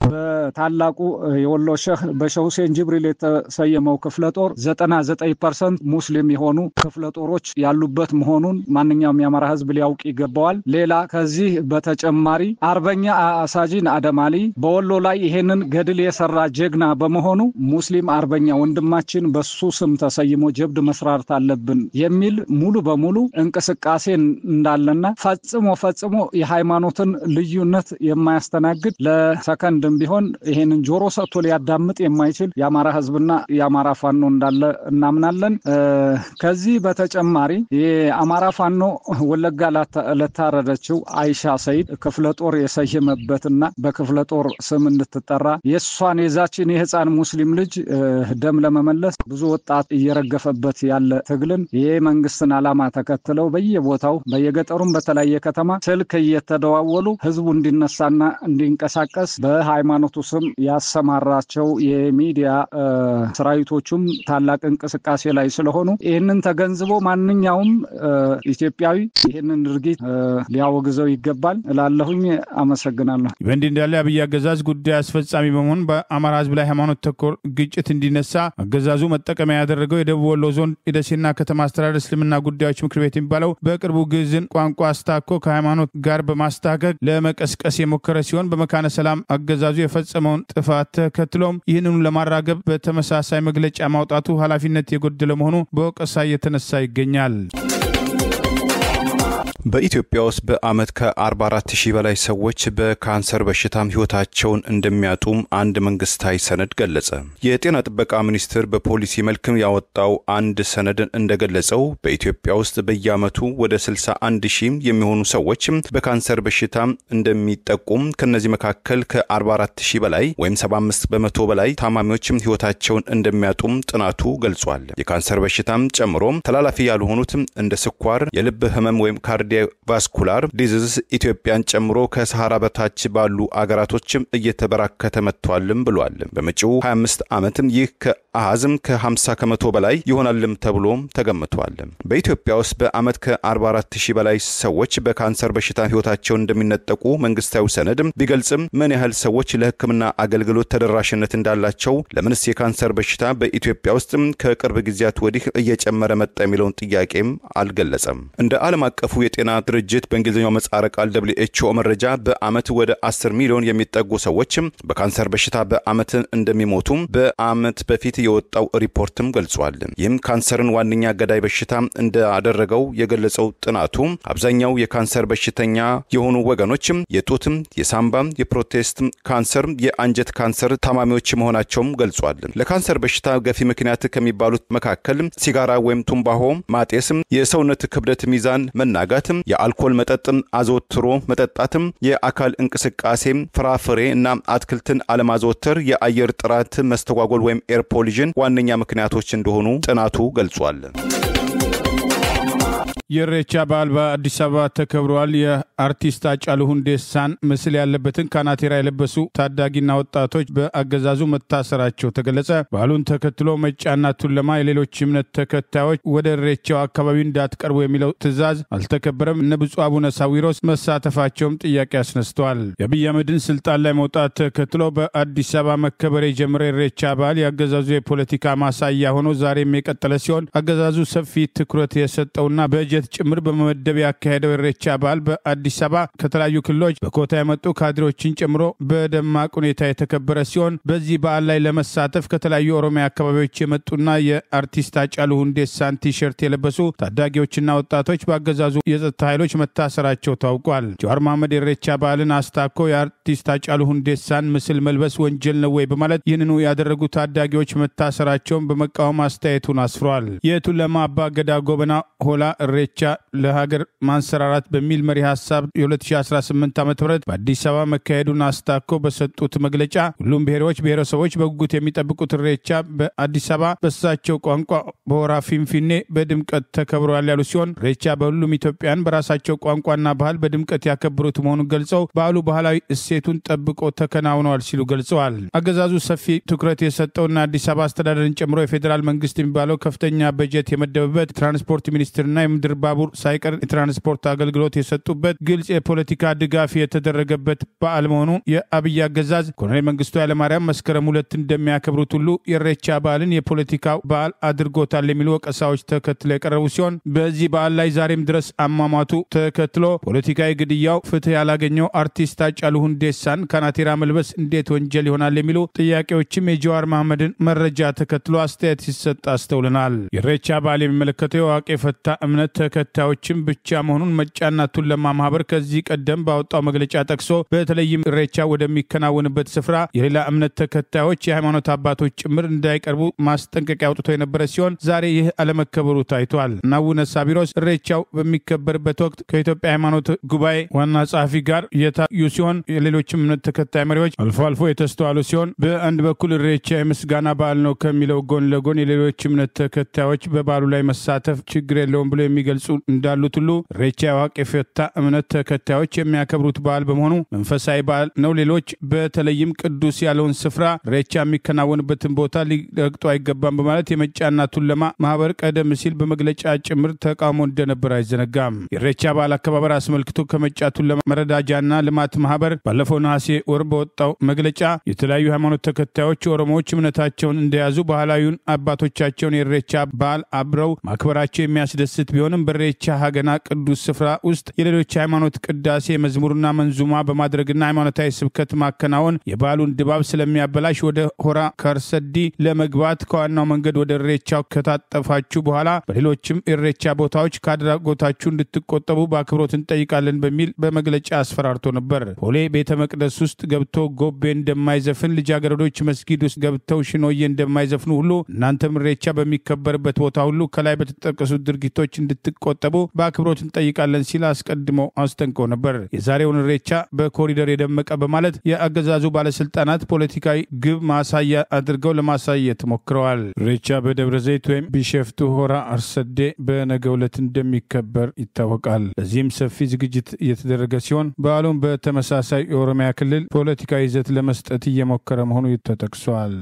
በታላቁ የወሎ ሸህ በሸህ ሁሴን ጅብሪል የተሰየመው ክፍለ ጦር 99% ሙስሊም የሆኑ ክፍለ ጦሮች ያሉበት መሆኑን ማንኛውም የአማራ ህዝብ ሊያውቅ ይገባዋል። ሌላ ከዚህ በተጨማሪ አርበኛ ሳጅን አደማሊ በወሎ ላይ ይሄንን ገድል የሰራ ጀግና በመሆኑ ሙስሊም አርበኛ ወንድማችን በሱ ስም ተሰይሞ ጀብድ መስራት አለብን የሚል ሙሉ በሙሉ እንቅስቃሴ እንዳለና ፈጽሞ የሃይማኖትን ልዩነት የማያስተናግድ ለሰከንድም ቢሆን ይሄንን ጆሮ ሰጥቶ ሊያዳምጥ የማይችል የአማራ ህዝብና የአማራ ፋኖ እንዳለ እናምናለን። ከዚህ በተጨማሪ የአማራ ፋኖ ወለጋ ለታረደችው አይሻ ሰይድ ክፍለ ጦር የሰየመበትና በክፍለ ጦር ስም እንድትጠራ የሷን የዛችን የህፃን ሙስሊም ልጅ ደም ለመመለስ ብዙ ወጣት እየረገፈበት ያለ ትግልን የመንግስትን ዓላማ ተከትለው በየቦታው በየገጠሩም በተለያየ ከተማ ስልክ እየተደዋወሉ ህዝቡ እንዲነሳና እንዲንቀሳቀስ በሃይማኖቱ ስም ያሰማራቸው የሚዲያ ሰራዊቶቹም ታላቅ እንቅስቃሴ ላይ ስለሆኑ ይህንን ተገንዝቦ ማንኛውም ኢትዮጵያዊ ይህንን ድርጊት ሊያወግዘው ይገባል እላለሁኝ። አመሰግናለሁ። በእንዲህ እንዳለ አብይ አገዛዝ ጉዳይ አስፈጻሚ በመሆን በአማራ ህዝብ ላይ ሃይማኖት ተኮር ግጭት እንዲነሳ አገዛዙ መጠቀሚያ ያደረገው የደቡብ ወሎ ዞን የደሴና ከተማ አስተዳደር እስልምና ጉዳዮች ምክር ቤት የሚባለው በቅርቡ ግዕዝን ቋንቋ አስታኮ ከሃይማኖት ጋር በማስተካከል ለመቀስቀስ የሞከረ ሲሆን በመካነ ሰላም አገዛዙ የፈጸመውን ጥፋት ተከትሎም ይህንኑ ለማራገብ በተመሳሳይ መግለጫ ማውጣቱ ኃላፊነት የጎደለ መሆኑ በወቀሳ እየተነሳ ይገኛል። በኢትዮጵያ ውስጥ በአመት ከ44,000 በላይ ሰዎች በካንሰር በሽታም ህይወታቸውን እንደሚያጡም አንድ መንግስታዊ ሰነድ ገለጸ። የጤና ጥበቃ ሚኒስቴር በፖሊሲ መልክም ያወጣው አንድ ሰነድ እንደገለጸው በኢትዮጵያ ውስጥ በየአመቱ ወደ 61,000 የሚሆኑ ሰዎች በካንሰር በሽታ እንደሚጠቁም፣ ከነዚህ መካከል ከ44,000 በላይ ወይም 75% በላይ ታማሚዎች ህይወታቸውን እንደሚያጡም ጥናቱ ገልጿል። የካንሰር በሽታም ጨምሮ ተላላፊ ያልሆኑት እንደ ስኳር፣ የልብ ህመም ወይም ካርዲዮቫስኩላር ዲዚዝ ኢትዮጵያን ጨምሮ ከሰሃራ በታች ባሉ አገራቶችም እየተበራከተ መጥቷልም ብሏል። በመጪው 25 ዓመትም ይህ ከአሃዝም ከ50% በላይ ይሆናልም ተብሎ ተገምቷል። በኢትዮጵያ ውስጥ በአመት ከ44,000 በላይ ሰዎች በካንሰር በሽታ ህይወታቸውን እንደሚነጠቁ መንግስታዊ ሰነድ ቢገልጽም ምን ያህል ሰዎች ለህክምና አገልግሎት ተደራሽነት እንዳላቸው፣ ለምንስ የካንሰር በሽታ በኢትዮጵያ ውስጥ ከቅርብ ጊዜያት ወዲህ እየጨመረ መጣ የሚለውን ጥያቄም አልገለጸም። እንደ ዓለም አቀፉ የጤና ድርጅት በእንግሊዝኛው ምህጻረ ቃል WHO መረጃ በአመት ወደ 10 ሚሊዮን የሚጠጉ ሰዎች በካንሰር በሽታ በአመት እንደሚሞቱ በአመት በፊት የወጣው ሪፖርትም ገልጿል። ይህም ካንሰርን ዋነኛ ገዳይ በሽታ እንዳደረገው የገለጸው ጥናቱ አብዛኛው የካንሰር በሽተኛ የሆኑ ወገኖች የጡት፣ የሳምባ፣ የፕሮስቴት ካንሰር፣ የአንጀት ካንሰር ታማሚዎች መሆናቸውም ገልጿል። ለካንሰር በሽታ ገፊ ምክንያት ከሚባሉት መካከል ሲጋራ ወይም ቱምባሆ ማጤስ፣ የሰውነት ክብደት ሚዛን መናጋት፣ የአልኮል መጠጥን አዘውትሮ መጠጣትም፣ የአካል እንቅስቃሴ፣ ፍራፍሬ እና አትክልትን አለማዘውተር፣ የአየር ጥራት መስተጓጎል ወይም ኤር ፖሊዥን ዋነኛ ምክንያቶች እንደሆኑ ጥናቱ ገልጿል። የኢሬቻ በዓል በአዲስ አበባ ተከብሯል። የአርቲስት ሃጫሉ ሁንዴሳን ምስል ያለበትን ካናቴራ የለበሱ ታዳጊና ወጣቶች በአገዛዙ መታሰራቸው ተገለጸ። በዓሉን ተከትሎ መጫና ቱለማ የሌሎች እምነት ተከታዮች ወደ ኢሬቻው አካባቢ እንዳትቀርቡ የሚለው ትዕዛዝ አልተከበረም። እነ ብፁዕ አቡነ ሳዊሮስ መሳተፋቸውም ጥያቄ አስነስተዋል። የአብይ አህመድን ስልጣን ላይ መውጣት ተከትሎ በአዲስ አበባ መከበር የጀመረ ኢሬቻ በዓል የአገዛዙ የፖለቲካ ማሳያ ሆኖ ዛሬም የቀጠለ ሲሆን አገዛዙ ሰፊ ትኩረት የሰጠውና በጀት ጭምር በመመደብ ያካሄደው ኢሬቻ በዓል በአዲስ አበባ ከተለያዩ ክልሎች በኮታ የመጡ ካድሬዎችን ጨምሮ በደማቅ ሁኔታ የተከበረ ሲሆን በዚህ በዓል ላይ ለመሳተፍ ከተለያዩ ኦሮሚያ አካባቢዎች የመጡና የአርቲስት ሃጫሉ ሁንዴሳን ቲሸርት የለበሱ ታዳጊዎችና ወጣቶች በአገዛዙ የጸጥታ ኃይሎች መታሰራቸው ታውቋል። ጀዋር መሐመድ ኢሬቻ በዓልን አስታኮ የአርቲስት ሃጫሉ ሁንዴሳን ምስል መልበስ ወንጀል ነው ወይ በማለት ይህንኑ ያደረጉ ታዳጊዎች መታሰራቸውን በመቃወም አስተያየቱን አስፍሯል። የቱለማ አባ ገዳ ጎበና ሆላ ኢሬቻ ኢሬቻ ለሀገር ማንሰራራት በሚል መሪ ሐሳብ የ2018 ዓ.ም በአዲስ አበባ መካሄዱን አስታኮ በሰጡት መግለጫ ሁሉም ብሔረሰቦች በጉጉት የሚጠብቁት ኢሬቻ በአዲስ አበባ በሳቸው ቋንቋ በሆራ ፊንፊኔ በድምቀት ተከብሯል ያሉ ሲሆን ኢሬቻ በሁሉም ኢትዮጵያን በራሳቸው ቋንቋና ባህል በድምቀት ያከብሩት መሆኑን ገልጸው በዓሉ ባህላዊ እሴቱን ጠብቆ ተከናውኗል ሲሉ ገልጸዋል። አገዛዙ ሰፊ ትኩረት የሰጠውና አዲስ አበባ አስተዳደርን ጨምሮ የፌዴራል መንግስት የሚባለው ከፍተኛ በጀት የመደበበት ትራንስፖርት ሚኒስቴርና የምድር ባቡር ሳይቀር የትራንስፖርት አገልግሎት የሰጡበት ግልጽ የፖለቲካ ድጋፍ የተደረገበት በዓል መሆኑ የአብይ አገዛዝ ኮሎኔል መንግስቱ ኃይለማርያም መስከረም 2 እንደሚያከብሩት ሁሉ የኢሬቻ በዓልን የፖለቲካ በዓል አድርጎታል የሚሉ ወቀሳዎች ተከትለው የቀረቡ ሲሆን በዚህ በዓል ላይ ዛሬም ድረስ አሟሟቱ ተከትሎ ፖለቲካዊ ግድያው ፍትህ ያላገኘው አርቲስት ሃጫሉ ሁንዴሳን ካናቴራ መልበስ እንዴት ወንጀል ይሆናል የሚሉ ጥያቄዎችም የጀዋር መሐመድን መረጃ ተከትሎ አስተያየት ሲሰጥ አስተውለናል። የኢሬቻ በዓል የሚመለከተው የዋቄ ፈታ እምነት ተከታዮችም ብቻ መሆኑን መጫና ቱለማ ማህበር ከዚህ ቀደም ባወጣው መግለጫ ጠቅሶ በተለይም ኢሬቻ ወደሚከናወንበት ስፍራ የሌላ እምነት ተከታዮች የሃይማኖት አባቶች ጭምር እንዳይቀርቡ ማስጠንቀቂያ አውጥቶ የነበረ ሲሆን ዛሬ ይህ አለመከበሩ ታይቷል። አቡነ ሳቢሮስ ኢሬቻው በሚከበርበት ወቅት ከኢትዮጵያ ሃይማኖት ጉባኤ ዋና ጸሐፊ ጋር የታዩ ሲሆን የሌሎችም እምነት ተከታይ መሪዎች አልፎ አልፎ የተስተዋሉ ሲሆን በአንድ በኩል ኢሬቻ የምስጋና በዓል ነው ከሚለው ጎን ለጎን የሌሎች እምነት ተከታዮች በበዓሉ ላይ መሳተፍ ችግር የለውም ብሎ የሚገልጹ እንዳሉት ሁሉ ኢሬቻ የዋቄ ፈታ እምነት ተከታዮች የሚያከብሩት በዓል በመሆኑ መንፈሳዊ በዓል ነው፣ ሌሎች በተለይም ቅዱስ ያለውን ስፍራ ኢሬቻ የሚከናወንበትን ቦታ ሊረግጡ አይገባም በማለት የመጫና ቱለማ ማህበር ቀደም ሲል በመግለጫ ጭምር ተቃውሞ እንደነበር አይዘነጋም። የኢሬቻ በዓል አከባበር አስመልክቶ ከመጫ ቱለማ መረዳጃና ልማት ማህበር ባለፈው ነሐሴ ወር በወጣው መግለጫ የተለያዩ ሃይማኖት ተከታዮች ኦሮሞዎች እምነታቸውን እንደያዙ ባህላዊውን አባቶቻቸውን የኢሬቻ በዓል አብረው ማክበራቸው የሚያስደስት ቢሆንም በኢሬቻ ሀገና ቅዱስ ስፍራ ውስጥ የሌሎች ሃይማኖት ቅዳሴ መዝሙርና መንዙማ በማድረግና ሃይማኖታዊ ስብከት ማከናወን የበዓሉን ድባብ ስለሚያበላሽ ወደ ሆራ ከርሰዲ ለመግባት ከዋናው መንገድ ወደ ኢሬቻው ከታጠፋችሁ በኋላ በሌሎችም ኢሬቻ ቦታዎች ካድራጎታችሁ እንድትቆጠቡ በአክብሮት እንጠይቃለን በሚል በመግለጫ አስፈራርቶ ነበር። ሆሌ ቤተ መቅደስ ውስጥ ገብቶ ጎቤ እንደማይዘፍን ልጃገረዶች መስጊድ ውስጥ ገብተው ሽኖዬ እንደማይዘፍኑ ሁሉ እናንተም ኢሬቻ በሚከበርበት ቦታ ሁሉ ከላይ በተጠቀሱት ድርጊቶች እንድትቆጠቡ በአክብሮት እንጠይቃለን ሲል አስቀድሞ አስጠንቅቆ ነበር። የዛሬውን ኢሬቻ በኮሪደር የደመቀ በማለት የአገዛዙ ባለስልጣናት ፖለቲካዊ ግብ ማሳያ አድርገው ለማሳየት ሞክረዋል። ኢሬቻ በደብረ ዘይት ወይም ቢሸፍቱ ሆራ አርሰዴ በነገው ዕለት እንደሚከበር ይታወቃል። ለዚህም ሰፊ ዝግጅት እየተደረገ ሲሆን በዓሉም በተመሳሳይ የኦሮሚያ ክልል ፖለቲካዊ ይዘት ለመስጠት እየሞከረ መሆኑ ተጠቅሷል።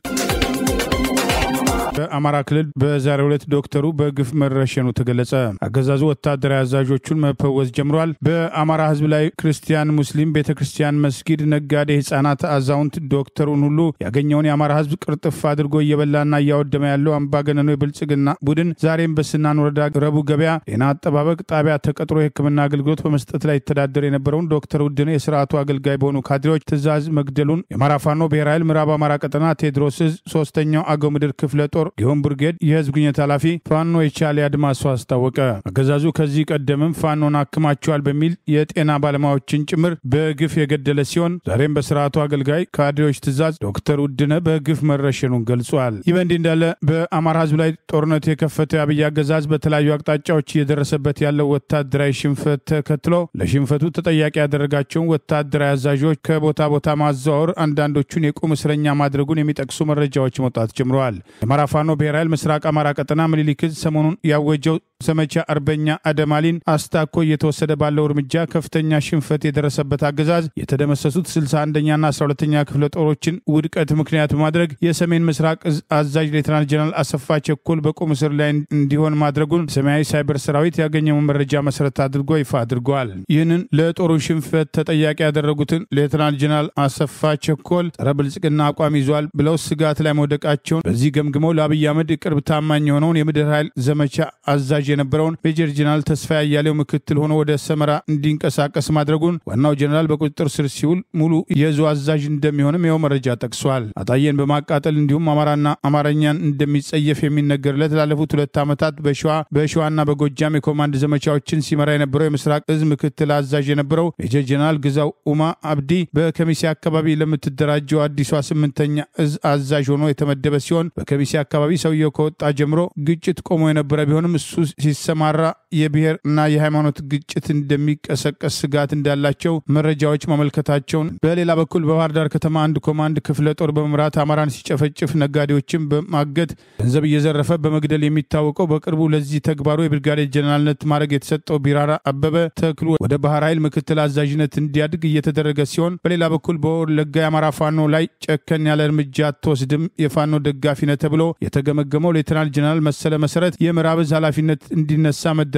በአማራ ክልል በዛሬው ዕለት ዶክተሩ በግፍ መረሸኑ ተገለጸ። አገዛዙ ወታደራዊ አዛዦቹን መፈወዝ ጀምሯል። በአማራ ህዝብ ላይ ክርስቲያን፣ ሙስሊም፣ ቤተክርስቲያን፣ መስጊድ፣ ነጋዴ፣ ህፃናት፣ አዛውንት ዶክተሩን ሁሉ ያገኘውን የአማራ ህዝብ ቅርጥፍ አድርጎ እየበላና እያወደመ ያለው አምባገነኑ የብልጽግና ቡድን ዛሬም በስናን ወረዳ ረቡ ገበያ ጤና አጠባበቅ ጣቢያ ተቀጥሮ የህክምና አገልግሎት በመስጠት ላይ ይተዳደር የነበረውን ዶክተር ውድነ የስርዓቱ አገልጋይ በሆኑ ካድሬዎች ትእዛዝ መግደሉን የአማራ ፋኖ ብሔራዊ ኃይል ምዕራብ አማራ ቀጠና ቴዎድሮስ ዕዝ 3ኛው አገው ምድር ክፍለ ጦር ጊዮን ብርጌድ የህዝብ ግንኙነት ኃላፊ ፋኖ የቻለ አድማሱ አስታወቀ። አገዛዙ ከዚህ ቀደምም ፋኖን አክማቸዋል በሚል የጤና ባለሙያዎችን ጭምር በግፍ የገደለ ሲሆን ዛሬም በስርዓቱ አገልጋይ ካድሬዎች ትእዛዝ ዶክተር ውድነ በግፍ መረሸኑን ገልጿል። ይህ በእንዲህ እንዳለ በአማራ ህዝብ ላይ ጦርነት የከፈተው የአብይ አገዛዝ በተለያዩ አቅጣጫዎች እየደረሰበት ያለው ወታደራዊ ሽንፈት ተከትሎ ለሽንፈቱ ተጠያቂ ያደረጋቸውን ወታደራዊ አዛዦች ከቦታ ቦታ ማዘዋወር፣ አንዳንዶቹን የቁም እስረኛ ማድረጉን የሚጠቅሱ መረጃዎች መውጣት ጀምረዋል። የአማራ ፋኖ ብሔራዊ ኃይል ምስራቅ አማራ ቀጠና ምኒልክ ዕዝ ሰሞኑን ያወጀው ዘመቻ አርበኛ አደማሊን አስታኮ እየተወሰደ ባለው እርምጃ ከፍተኛ ሽንፈት የደረሰበት አገዛዝ የተደመሰሱት 61ኛና 12ኛ ክፍለ ጦሮችን ውድቀት ምክንያት በማድረግ የሰሜን ምስራቅ ዕዝ አዛዥ ሌተናል ጀነራል አሰፋ ቸኮል በቁም እስር ላይ እንዲሆን ማድረጉን ሰማያዊ ሳይበር ሰራዊት ያገኘውን መረጃ መሰረት አድርጎ ይፋ አድርጓል። ይህንን ለጦሩ ሽንፈት ተጠያቂ ያደረጉትን ሌተናል ጀነራል አሰፋ ቸኮል ጸረ ብልጽግና አቋም ይዟል ብለው ስጋት ላይ መውደቃቸውን በዚህ ገምግመው ለአብይ አህመድ ቅርብ ታማኝ የሆነውን የምድር ኃይል ዘመቻ አዛዥ የነበረውን ሜጀር ጀነራል ተስፋ ያያሌው ምክትል ሆኖ ወደ ሰመራ እንዲንቀሳቀስ ማድረጉን ዋናው ጀነራል በቁጥጥር ስር ሲውል ሙሉ የዙ አዛዥ እንደሚሆንም ይኸው መረጃ ጠቅሷል። አጣየን በማቃጠል እንዲሁም አማራና አማርኛን እንደሚጸየፍ የሚነገርለት ላለፉት 2 ዓመታት በሸዋና በጎጃም የኮማንድ ዘመቻዎችን ሲመራ የነበረው የምስራቅ ዕዝ ምክትል አዛዥ የነበረው ሜጀር ጀነራል ግዛው ኡማ አብዲ በከሚሴ አካባቢ ለምትደራጀው አዲሷ 8ኛ ዕዝ አዛዥ ሆኖ የተመደበ ሲሆን በከሚሴ አካባቢ ሰውየው ከወጣ ጀምሮ ግጭት ቆሞ የነበረ ቢሆንም እሱ ሲሰማራ የብሔርና የሃይማኖት ግጭት እንደሚቀሰቀስ ስጋት እንዳላቸው መረጃዎች ማመልከታቸውን፣ በሌላ በኩል በባህር ዳር ከተማ አንድ ኮማንድ ክፍለ ጦር በመምራት አማራን ሲጨፈጭፍ ነጋዴዎችን በማገት ገንዘብ እየዘረፈ በመግደል የሚታወቀው በቅርቡ ለዚህ ተግባሩ የብርጋዴር ጀነራልነት ማዕረግ የተሰጠው ቢራራ አበበ ተክሉ ወደ ባህር ኃይል ምክትል አዛዥነት እንዲያድግ እየተደረገ ሲሆን፣ በሌላ በኩል በወለጋ የአማራ ፋኖ ላይ ጨከን ያለ እርምጃ አትወስድም የፋኖ ደጋፊ ነው ተብሎ የተገመገመው ሌተናል ጀነራል መሰለ መሰረት የምዕራብ ዕዝ ኃላፊነት እንዲነሳ መደረጉን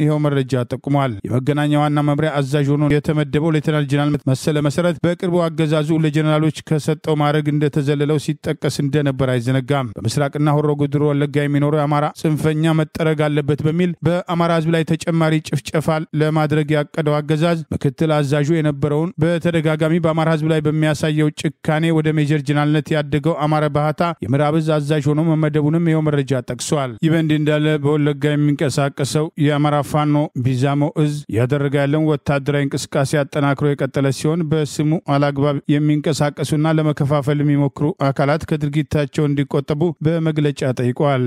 ይኸው መረጃ ጠቁሟል። የመገናኛ ዋና መምሪያ አዛዥ ሆኖ የተመደበው ሌተናል ጀነራል መሰለ መሰረት በቅርቡ አገዛዙ ለጀነራሎች ከሰጠው ማዕረግ እንደተዘለለው ሲጠቀስ እንደነበር አይዘነጋም። በምስራቅና ሆሮ ጉድሩ ወለጋ የሚኖረው የአማራ ጽንፈኛ መጠረግ አለበት በሚል በአማራ ሕዝብ ላይ ተጨማሪ ጭፍጨፋ ለማድረግ ያቀደው አገዛዝ ምክትል አዛዡ የነበረውን በተደጋጋሚ በአማራ ሕዝብ ላይ በሚያሳየው ጭካኔ ወደ ሜጀር ጀነራልነት ያደገው አማራ ባህታ የምዕራብ ዕዝ አዛዥ ሆኖ መመደቡንም ይኸው መረጃ ጠቅሷል። ይህ በእንዲህ እንዳለ በወለጋ የሚንቀሳቀሰው የአማራ ፋኖ ቢዛሞ ዕዝ ያደረገ ያለውን ወታደራዊ እንቅስቃሴ አጠናክሮ የቀጠለ ሲሆን በስሙ አላግባብ የሚንቀሳቀሱና ለመከፋፈል የሚሞክሩ አካላት ከድርጊታቸው እንዲቆጠቡ በመግለጫ ጠይቋል።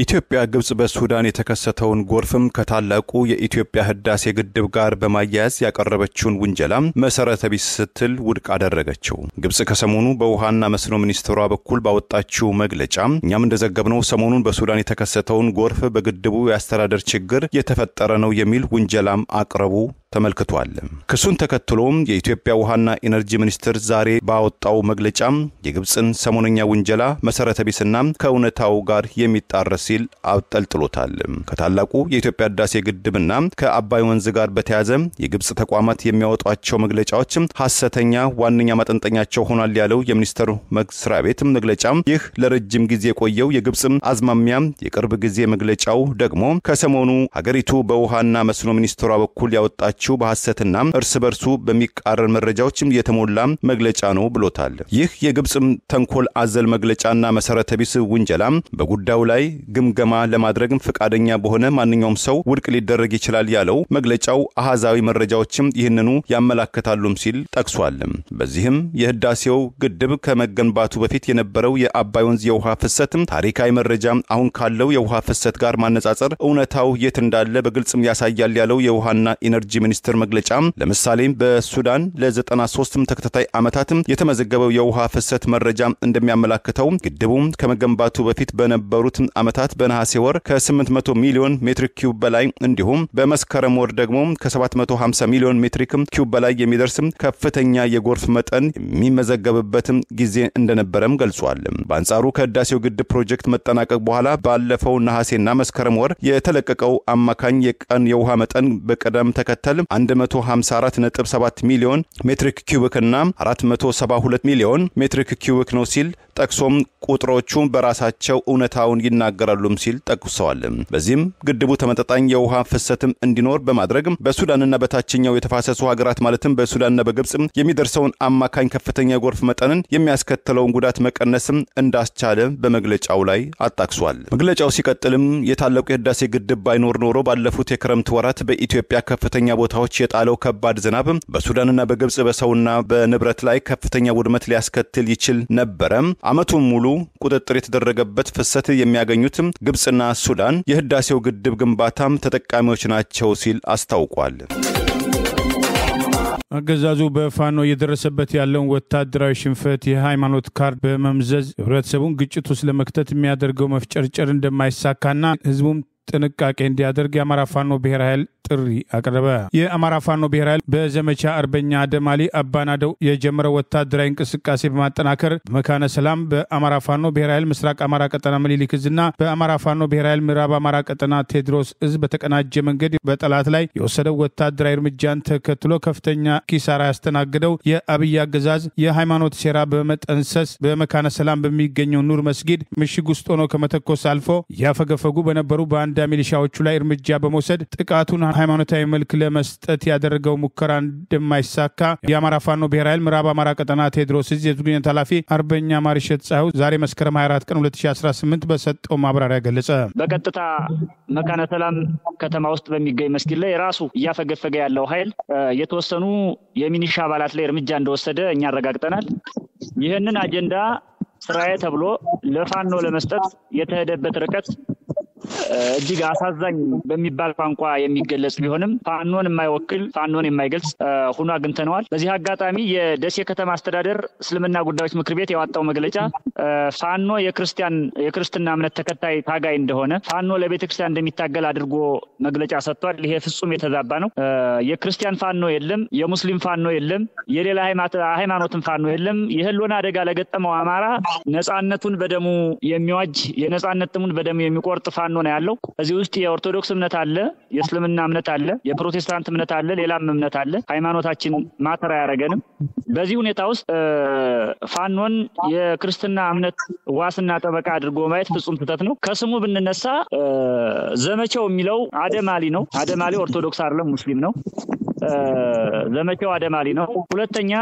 ኢትዮጵያ ግብጽ በሱዳን የተከሰተውን ጎርፍም ከታላቁ የኢትዮጵያ ህዳሴ ግድብ ጋር በማያያዝ ያቀረበችውን ውንጀላ መሰረተ ቢስ ስትል ውድቅ አደረገችው። ግብጽ ከሰሞኑ በውሃና መስኖ ሚኒስትሯ በኩል ባወጣችው መግለጫ እኛም እንደዘገብነው ሰሞኑን በሱዳን የተከሰተውን ጎርፍ በግድቡ የአስተዳደር ችግር የተፈጠረ ነው የሚል ውንጀላም አቅርቡ ተመልክቷል። ክሱን ተከትሎም የኢትዮጵያ ውሃና ኢነርጂ ሚኒስትር ዛሬ ባወጣው መግለጫ የግብጽን ሰሞነኛ ውንጀላ መሰረተ ቢስና ከእውነታው ጋር የሚጣረስ ሲል አብጠልጥሎታል። ከታላቁ የኢትዮጵያ ህዳሴ ግድብና ከአባይ ወንዝ ጋር በተያያዘ የግብጽ ተቋማት የሚያወጧቸው መግለጫዎች ሐሰተኛ ዋነኛ ማጠንጠኛቸው ሆኗል ያለው የሚኒስትሩ መስሪያ ቤት መግለጫ ይህ ለረጅም ጊዜ የቆየው የግብጽ አዝማሚያ የቅርብ ጊዜ መግለጫው ደግሞ ከሰሞኑ ሀገሪቱ በውሃና መስኖ ሚኒስትሯ በኩል ያወጣቸው በሐሰትና እርስ በርሱ በሚቃረን መረጃዎችም የተሞላ መግለጫ ነው ብሎታል። ይህ የግብጽ ተንኮል አዘል መግለጫና መሰረተ ቢስ ውንጀላ በጉዳዩ ላይ ግምገማ ለማድረግ ፈቃደኛ በሆነ ማንኛውም ሰው ውድቅ ሊደረግ ይችላል ያለው መግለጫው አሃዛዊ መረጃዎችም ይህንኑ ያመላክታሉም ሲል ጠቅሷል። በዚህም የህዳሴው ግድብ ከመገንባቱ በፊት የነበረው የአባይ ወንዝ የውሃ ፍሰት ታሪካዊ መረጃ አሁን ካለው የውሃ ፍሰት ጋር ማነጻጸር እውነታው የት እንዳለ በግልጽም ያሳያል ያለው የውሃና ኢነርጂ ሚኒስትር መግለጫ ለምሳሌ በሱዳን ለ93 ተከታታይ ዓመታት የተመዘገበው የውሃ ፍሰት መረጃ እንደሚያመላክተው ግድቡ ከመገንባቱ በፊት በነበሩት ዓመታት በነሐሴ ወር ከ800 ሚሊዮን ሜትር ኪዩብ በላይ እንዲሁም በመስከረም ወር ደግሞ ከ750 ሚሊዮን ሜትር ኪዩብ በላይ የሚደርስ ከፍተኛ የጎርፍ መጠን የሚመዘገብበት ጊዜ እንደነበረም ገልጿል። በአንጻሩ ከህዳሴው ግድብ ፕሮጀክት መጠናቀቅ በኋላ ባለፈው ነሐሴና መስከረም ወር የተለቀቀው አማካኝ የቀን የውሃ መጠን በቀደም ተከተል 154.7 ሚሊዮን ሜትር ኪዩብና 472 ሚሊዮን ሜትር ኪዩብ ነው ሲል ጠቅሶም ቁጥሮቹ በራሳቸው እውነታውን ይናገራሉም ሲል ጠቅሰዋል። በዚህም ግድቡ ተመጣጣኝ የውሃ ፍሰትም እንዲኖር በማድረግ በሱዳንና በታችኛው የተፋሰሱ ሀገራት ማለትም በሱዳንና በግብጽ የሚደርሰውን አማካኝ ከፍተኛ የጎርፍ መጠንን የሚያስከትለውን ጉዳት መቀነስም እንዳስቻለ በመግለጫው ላይ አጣቅሷል። መግለጫው ሲቀጥልም የታላቁ የህዳሴ ግድብ ባይኖር ኖሮ ባለፉት የክረምት ወራት በኢትዮጵያ ከፍተኛ ቦታዎች የጣለው ከባድ ዝናብ በሱዳንና በግብጽ በሰውና በንብረት ላይ ከፍተኛ ውድመት ሊያስከትል ይችል ነበር። አመቱን ሙሉ ቁጥጥር የተደረገበት ፍሰት የሚያገኙት ግብጽና ሱዳን የህዳሴው ግድብ ግንባታም ተጠቃሚዎች ናቸው ሲል አስታውቋል። አገዛዙ በፋኖ እየደረሰበት ያለውን ወታደራዊ ሽንፈት የሃይማኖት ካርድ በመምዘዝ ህብረተሰቡን ግጭት ውስጥ ለመክተት የሚያደርገው መፍጨርጨር እንደማይሳካና ህዝቡም ጥንቃቄ እንዲያደርግ የአማራ ፋኖ ብሔራዊ ኃይል ጥሪ አቀረበ። የአማራ ፋኖ ብሔራዊ ኃይል በዘመቻ አርበኛ አደማሊ አባናደው የጀመረው ወታደራዊ እንቅስቃሴ በማጠናከር በመካነ ሰላም በአማራ ፋኖ ብሔራዊ ኃይል ምስራቅ አማራ ቀጠና ምኒልክ ዕዝና በአማራ ፋኖ ብሔራዊ ኃይል ምዕራብ አማራ ቀጠና ቴዎድሮስ ዕዝ በተቀናጀ መንገድ በጠላት ላይ የወሰደው ወታደራዊ እርምጃን ተከትሎ ከፍተኛ ኪሳራ ያስተናገደው የአብይ አገዛዝ የሃይማኖት ሴራ በመጠንሰስ በመካነ ሰላም በሚገኘው ኑር መስጊድ ምሽግ ውስጥ ሆኖ ከመተኮስ አልፎ ያፈገፈጉ በነበሩ ባንዳ ሚሊሻዎቹ ላይ እርምጃ በመውሰድ ጥቃቱን ሃይማኖታዊ መልክ ለመስጠት ያደረገው ሙከራ እንደማይሳካ የአማራ ፋኖ ብሔራዊ ኃይል ምዕራብ አማራ ቀጠና ቴዎድሮስ ዕዝ የግንኙነት ኃላፊ አርበኛ ማርሸት ጻው ዛሬ መስከረም 24 ቀን 2018 በሰጠው ማብራሪያ ገለጸ። በቀጥታ መካነ ሰላም ከተማ ውስጥ በሚገኝ መስጊድ ላይ ራሱ እያፈገፈገ ያለው ኃይል የተወሰኑ የሚኒሻ አባላት ላይ እርምጃ እንደወሰደ እኛ አረጋግጠናል። ይህንን አጀንዳ ስራዬ ተብሎ ለፋኖ ለመስጠት የተሄደበት ርቀት እጅግ አሳዛኝ በሚባል ቋንቋ የሚገለጽ ቢሆንም ፋኖን የማይወክል ፋኖን የማይገልጽ ሆኖ አግኝተነዋል። በዚህ አጋጣሚ የደሴ ከተማ አስተዳደር እስልምና ጉዳዮች ምክር ቤት ያወጣው መግለጫ ፋኖ የክርስትና እምነት ተከታይ ታጋይ እንደሆነ ፋኖ ለቤተክርስቲያን እንደሚታገል አድርጎ መግለጫ ሰጥቷል። ይሄ ፍጹም የተዛባ ነው። የክርስቲያን ፋኖ የለም፣ የሙስሊም ፋኖ የለም፣ የሌላ ሃይማኖትን ፋኖ የለም። የህልውና አደጋ ለገጠመው አማራ ነጻነቱን በደሙ የሚዋጅ የነጻነት ጥሙን በደሙ የሚቆርጥ ፋኖ ነው ያለው። እዚህ ውስጥ የኦርቶዶክስ እምነት አለ፣ የእስልምና እምነት አለ፣ የፕሮቴስታንት እምነት አለ፣ ሌላም እምነት አለ። ሃይማኖታችን ማተራ ያደረገንም በዚህ ሁኔታ ውስጥ ፋኖን የክርስትና እምነት ዋስና ጠበቃ አድርጎ ማየት ፍጹም ስህተት ነው። ከስሙ ብንነሳ ዘመቻው የሚለው አደማሊ ነው። አደማሊ ኦርቶዶክስ አይደለም፣ ሙስሊም ነው። ዘመቻው አደማሊ ነው። ሁለተኛ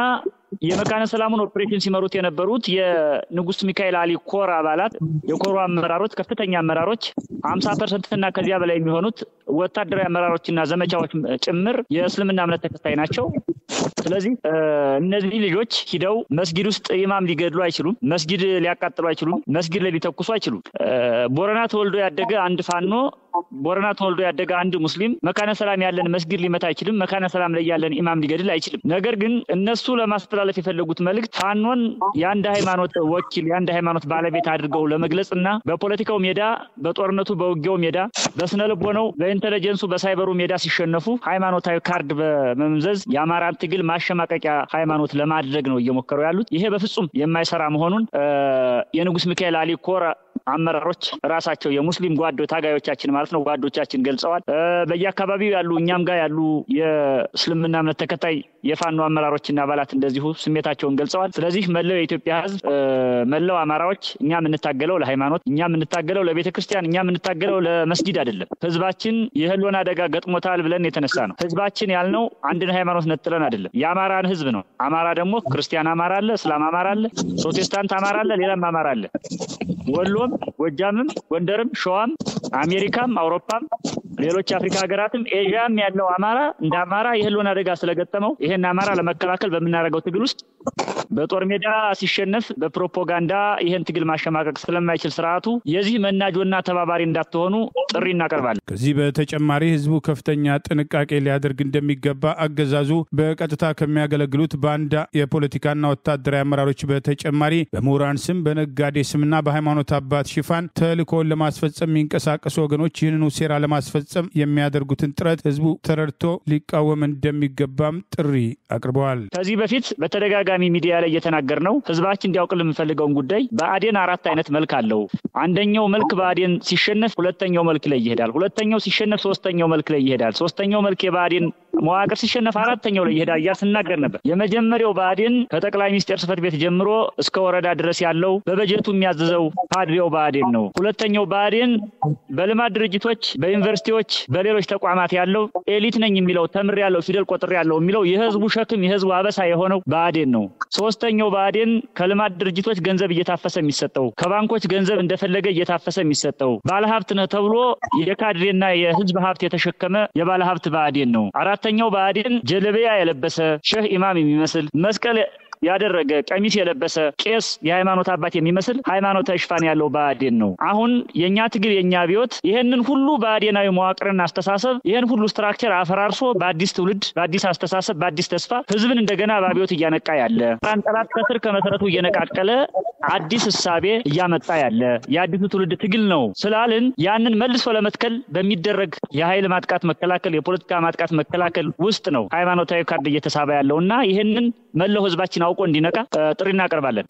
የመካነ ሰላሙን ኦፕሬሽን ሲመሩት የነበሩት የንጉስ ሚካኤል አሊ ኮር አባላት የኮሩ አመራሮች ከፍተኛ አመራሮች 50% እና ከዚያ በላይ የሚሆኑት ወታደራዊ አመራሮችና ዘመቻዎች ጭምር የእስልምና እምነት ተከታይ ናቸው። ስለዚህ እነዚህ ልጆች ሂደው መስጊድ ውስጥ ኢማም ሊገድሉ አይችሉም፣ መስጊድ ሊያቃጥሉ አይችሉም፣ መስጊድ ላይ ሊተኩሱ አይችሉም። ቦረና ተወልዶ ያደገ አንድ ፋኖ ቦረና ተወልዶ ያደገ አንድ ሙስሊም መካነ ሰላም ያለን መስጊድ ሊመታ አይችልም፣ መካነ ሰላም ላይ ያለን ኢማም ሊገድል አይችልም። ነገር ግን እነሱ ለማስተላለፍ የፈለጉት መልእክት ፋኖን የአንድ ሃይማኖት ወኪል የአንድ ሃይማኖት ባለቤት አድርገው ለመግለጽና በፖለቲካው ሜዳ በጦርነቱ በውጊያው ሜዳ በስነ ልቦናው በኢንተለጀንሱ በሳይበሩ ሜዳ ሲሸነፉ ሃይማኖታዊ ካርድ በመምዘዝ የአማራን ትግል ማሸማቀቂያ ሃይማኖት ለማድረግ ነው እየሞከሩ ያሉት። ይሄ በፍጹም የማይሰራ መሆኑን የንጉስ ሚካኤል አሊ ኮር አመራሮች ራሳቸው የሙስሊም ታጋዮቻችን ማለት ነው ጓዶቻችን ገልጸዋል። በየአካባቢው ያሉ እኛም ጋር ያሉ የእስልምና እምነት ተከታይ የፋኖ አመራሮችና አባላት እንደዚሁ ስሜታቸውን ገልጸዋል። ስለዚህ መላው የኢትዮጵያ ሕዝብ መላው አማራዎች እኛ የምንታገለው ለሃይማኖት፣ እኛ የምንታገለው ለቤተክርስቲያን፣ እኛ የምንታገለው ለመስጊድ አይደለም። ህዝባችን የህልውና አደጋ ገጥሞታል ብለን የተነሳ ነው። ህዝባችን ያልነው አንድን ሃይማኖት ነጥለን አይደለም፣ የአማራን ህዝብ ነው። አማራ ደግሞ ክርስቲያን አማራ አለ፣ እስላም አማራ አለ፣ ፕሮቴስታንት አማራ አለ፣ ሌላም አማራ አለ። ወሎም ጎጃምም ጎንደርም ሸዋም አሜሪካም አውሮፓም ሌሎች አፍሪካ ሀገራትም ኤዥያም ያለው አማራ እንደ አማራ የህልውና አደጋ ስለገጠመው ይሄን አማራ ለመከላከል በምናደርገው ትግል ውስጥ በጦር ሜዳ ሲሸነፍ በፕሮፓጋንዳ ይሄን ትግል ማሸማቀቅ ስለማይችል ስርዓቱ የዚህ መናጆና ተባባሪ እንዳትሆኑ ጥሪ እናቀርባለን። ከዚህ በተጨማሪ ህዝቡ ከፍተኛ ጥንቃቄ ሊያደርግ እንደሚገባ አገዛዙ በቀጥታ ከሚያገለግሉት ባንዳ የፖለቲካና ወታደራዊ አመራሮች በተጨማሪ በምሁራን ስም በነጋዴ ስምና በሃይማኖት አባት ሽፋን ተልእኮውን ለማስፈጸም የሚንቀሳቀሱ ወገኖች ይህንኑ ሴራ ለማስፈጸም የሚያደርጉትን ጥረት ህዝቡ ተረድቶ ሊቃወም እንደሚገባም ጥሪ አቅርበዋል። ከዚህ በፊት በተደጋጋሚ ሚዲያ ላይ እየተናገርነው ህዝባችን እንዲያውቅ የምንፈልገውን ጉዳይ ብአዴን 4 አይነት መልክ አለው። አንደኛው መልክ ብአዴን ሲሸነፍ ሁለተኛው መልክ ላይ ይሄዳል። ሁለተኛው ሲሸነፍ ሶስተኛው መልክ ላይ ይሄዳል። ሶስተኛው መልክ የብአዴን መዋቅር ሲሸነፍ አራተኛው ላይ ይሄዳል እያስናገር ነበር። የመጀመሪያው ብአዴን ከጠቅላይ ሚኒስትር ጽሕፈት ቤት ጀምሮ እስከ ወረዳ ድረስ ያለው በበጀቱ የሚያዘዘው ካድሬው ብአዴን ነው። ሁለተኛው ብአዴን በልማት ድርጅቶች፣ በዩኒቨርሲቲዎች፣ በሌሎች ተቋማት ያለው ኤሊት ነኝ የሚለው ተምር ያለው ፊደል ቆጥር ያለው የሚለው የህዝቡ ሸክም የህዝቡ አበሳ የሆነው ብአዴን ነው። ሶስተኛው ብአዴን ከልማት ድርጅቶች ገንዘብ እየታፈሰ የሚሰጠው፣ ከባንኮች ገንዘብ እንደፈለገ እየታፈሰ የሚሰጠው ባለሀብት ነህ ተብሎ የካድሬና የህዝብ ሀብት የተሸከመ የባለሀብት ብአዴን ነው። አራተኛው ብአዴን ጀለቢያ የለበሰ ሼህ ኢማም የሚመስል መስቀል ያደረገ ቀሚስ የለበሰ ቄስ የሃይማኖት አባት የሚመስል ሃይማኖታዊ ሽፋን ያለው ብአዴን ነው። አሁን የኛ ትግል የኛ ቢዮት ይሄንን ሁሉ ብአዴናዊ መዋቅርና አስተሳሰብ ይሄን ሁሉ ስትራክቸር አፈራርሶ በአዲስ ትውልድ በአዲስ አስተሳሰብ በአዲስ ተስፋ ህዝብን እንደገና በአብዮት እያነቃ ያለ ጠላት ከስር ከመሰረቱ እየነቃቀለ አዲስ እሳቤ እያመጣ ያለ የአዲሱ ትውልድ ትግል ነው ስላልን ያንን መልሶ ለመትከል በሚደረግ የኃይል ማጥቃት መከላከል የፖለቲካ ማጥቃት መከላከል ውስጥ ነው ሃይማኖታዊ ካርድ እየተሳበ ያለውና ይሄንን መላው ህዝባችን አውቆ እንዲነቃ ጥሪ እናቀርባለን።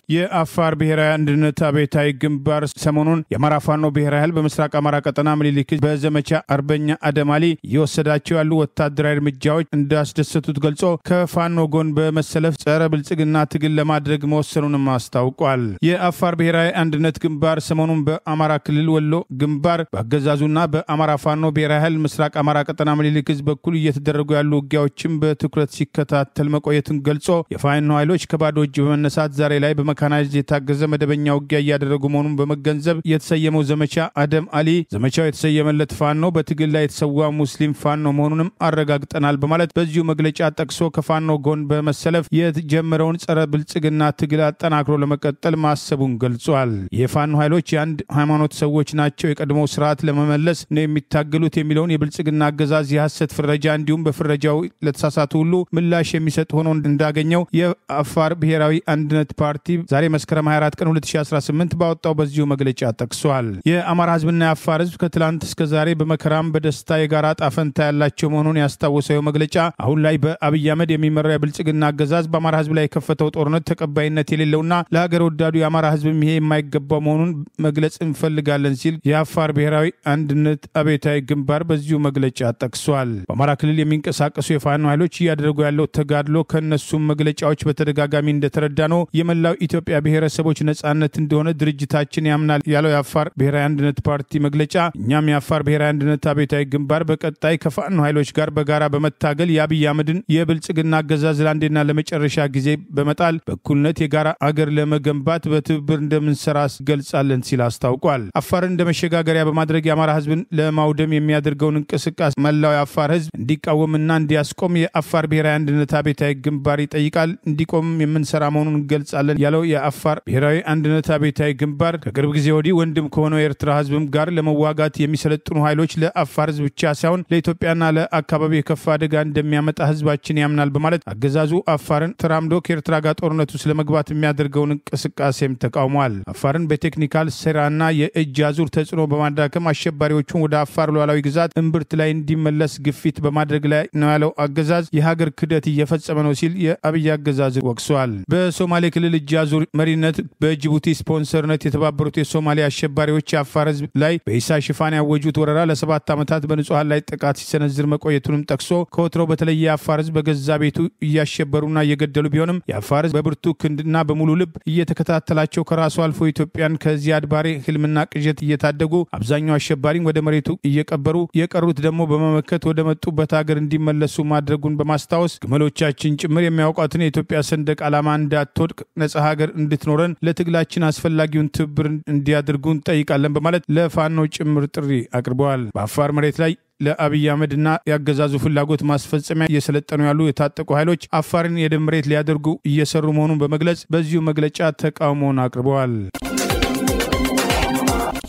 የአፋር ብሔራዊ አንድነት አብዮታዊ ግንባር ሰሞኑን የአማራ ፋኖ ብሔራዊ ኃይል በምስራቅ አማራ ቀጠና ምኒልክ በዘመቻ አርበኛ አደማሊ እየወሰዳቸው ያሉ ወታደራዊ እርምጃዎች እንዳስደሰቱት ገልጾ ከፋኖ ጎን በመሰለፍ ጸረ ብልጽግና ትግል ለማድረግ መወሰኑንም አስታውቋል። የአፋር ብሔራዊ አንድነት ግንባር ሰሞኑን በአማራ ክልል ወሎ ግንባር በአገዛዙና በአማራ ፋኖ ብሔራዊ ኃይል ምስራቅ አማራ ቀጠና ምኒልክ በኩል እየተደረጉ ያሉ ውጊያዎችን በትኩረት ሲከታተል መቆየቱን ገልጾ የፋኖ ኃይሎች ከባዶ እጅ በመነሳት ዛሬ ላይ በመካናይዝድ የታገዘ መደበኛ ውጊያ እያደረጉ መሆኑን በመገንዘብ የተሰየመው ዘመቻ አደም አሊ ዘመቻው የተሰየመለት ፋኖ በትግል ላይ የተሰዋ ሙስሊም ፋኖ መሆኑንም አረጋግጠናል በማለት በዚሁ መግለጫ ጠቅሶ ከፋኖ ጎን በመሰለፍ የተጀመረውን ጸረ ብልጽግና ትግል አጠናክሮ ለመቀጠል ማሰቡን ገልጿል። የፋኖ ኃይሎች የአንድ ሃይማኖት ሰዎች ናቸው፣ የቀድሞው ስርዓት ለመመለስ ነው የሚታገሉት የሚለውን የብልጽግና አገዛዝ የሐሰት ፍረጃ እንዲሁም በፍረጃው ለተሳሳቱ ሁሉ ምላሽ የሚሰጥ ሆኖ እንዳገኘው የአፋር ብሔራዊ አንድነት ፓርቲ ዛሬ መስከረም 24 ቀን 2018 ባወጣው በዚሁ መግለጫ ጠቅሷል። የአማራ ህዝብና የአፋር ህዝብ ከትላንት እስከ ዛሬ በመከራም በደስታ የጋራ ጣፈንታ ያላቸው መሆኑን ያስታወሰው መግለጫ አሁን ላይ በአብይ አህመድ የሚመራው የብልጽግና አገዛዝ በአማራ ህዝብ ላይ የከፈተው ጦርነት ተቀባይነት የሌለውና ለሀገር ወዳዱ የአማራ ህዝብም ይሄ የማይገባው መሆኑን መግለጽ እንፈልጋለን ሲል የአፋር ብሔራዊ አንድነት አብዮታዊ ግንባር በዚሁ መግለጫ ጠቅሷል። በአማራ ክልል የሚንቀሳቀሱ የፋኖ ኃይሎች እያደረጉ ያለው ተጋድሎ ከነሱም መግለጫዎች በተደጋጋሚ እንደተረዳ ነው የመላው ኢትዮጵያ ብሔረሰቦች ነጻነት እንደሆነ ድርጅታችን ያምናል ያለው የአፋር ብሔራዊ አንድነት ፓርቲ መግለጫ እኛም የአፋር ብሔራዊ አንድነት አብዮታዊ ግንባር በቀጣይ ከፋኖ ኃይሎች ጋር በጋራ በመታገል የአብይ አህመድን የብልጽግና አገዛዝ ለአንዴና ለመጨረሻ ጊዜ በመጣል በእኩልነት የጋራ አገር ለመገንባት በትብብር እንደምንሰራ ገልጻለን ሲል አስታውቋል። አፋርን እንደ መሸጋገሪያ በማድረግ የአማራ ህዝብን ለማውደም የሚያደርገውን እንቅስቃሴ መላው የአፋር ህዝብ እንዲቃወምና እንዲያስቆም የአፋር ብሔራዊ አንድነት አብዮታዊ ግንባር ይጠይቃል። እንዲቆም የምንሰራ መሆኑን እንገልጻለን ያለው የአፋር ብሔራዊ አንድነት አብዮታዊ ግንባር ከቅርብ ጊዜ ወዲህ ወንድም ከሆነው የኤርትራ ህዝብም ጋር ለመዋጋት የሚሰለጥኑ ኃይሎች ለአፋር ህዝብ ብቻ ሳይሆን ለኢትዮጵያና ለአካባቢ የከፋ አደጋ እንደሚያመጣ ህዝባችን ያምናል በማለት አገዛዙ አፋርን ተራምዶ ከኤርትራ ጋር ጦርነቱ ስለመግባት የሚያደርገውን እንቅስቃሴም ተቃውሟል። አፋርን በቴክኒካል ሴራና የእጅ አዙር ተጽዕኖ በማዳከም አሸባሪዎቹን ወደ አፋር ሉዓላዊ ግዛት እምብርት ላይ እንዲመለስ ግፊት በማድረግ ላይ ነው ያለው አገዛዝ የሀገር ክህደት እየፈጸመ ነው ሲል የአብይ አገዛዝ ወቅሷል። በሶማሌ ክልል እጅ አዙር መሪነት በጅቡቲ ስፖንሰርነት የተባበሩት የሶማሌ አሸባሪዎች የአፋር ህዝብ ላይ በኢሳ ሽፋን ያወጁት ወረራ ለ7 ዓመታት በንጹሃን ላይ ጥቃት ሲሰነዝር መቆየቱንም ጠቅሶ ከወትሮ በተለየ የአፋር ህዝብ በገዛ ቤቱ እያሸበሩና እየገደሉ ቢሆንም የአፋር ህዝብ በብርቱ ክንድና በሙሉ ልብ እየተከታተላቸው ከራሱ አልፎ ኢትዮጵያን ከዚህ አድባሬ ህልምና ቅዠት እየታደጉ አብዛኛው አሸባሪን ወደ መሬቱ እየቀበሩ የቀሩት ደግሞ በመመከት ወደ መጡበት ሀገር እንዲመለሱ ማድረጉን በማስታወስ ግመሎቻችን ጭምር የሚያውቋትን የኢትዮጵያ ሰንደቅ ዓላማ እንዳትወድቅ ነጻ ሀገር እንድትኖረን ለትግላችን አስፈላጊውን ትብብር እንዲያደርጉ እንጠይቃለን በማለት ለፋኖ ጭምር ጥሪ አቅርበዋል። በአፋር መሬት ላይ ለአብይ አህመድና ያገዛዙ ፍላጎት ማስፈጸሚያ እየሰለጠኑ ያሉ የታጠቁ ኃይሎች አፋርን የደም መሬት ሊያደርጉ እየሰሩ መሆኑን በመግለጽ በዚሁ መግለጫ ተቃውሞውን አቅርበዋል።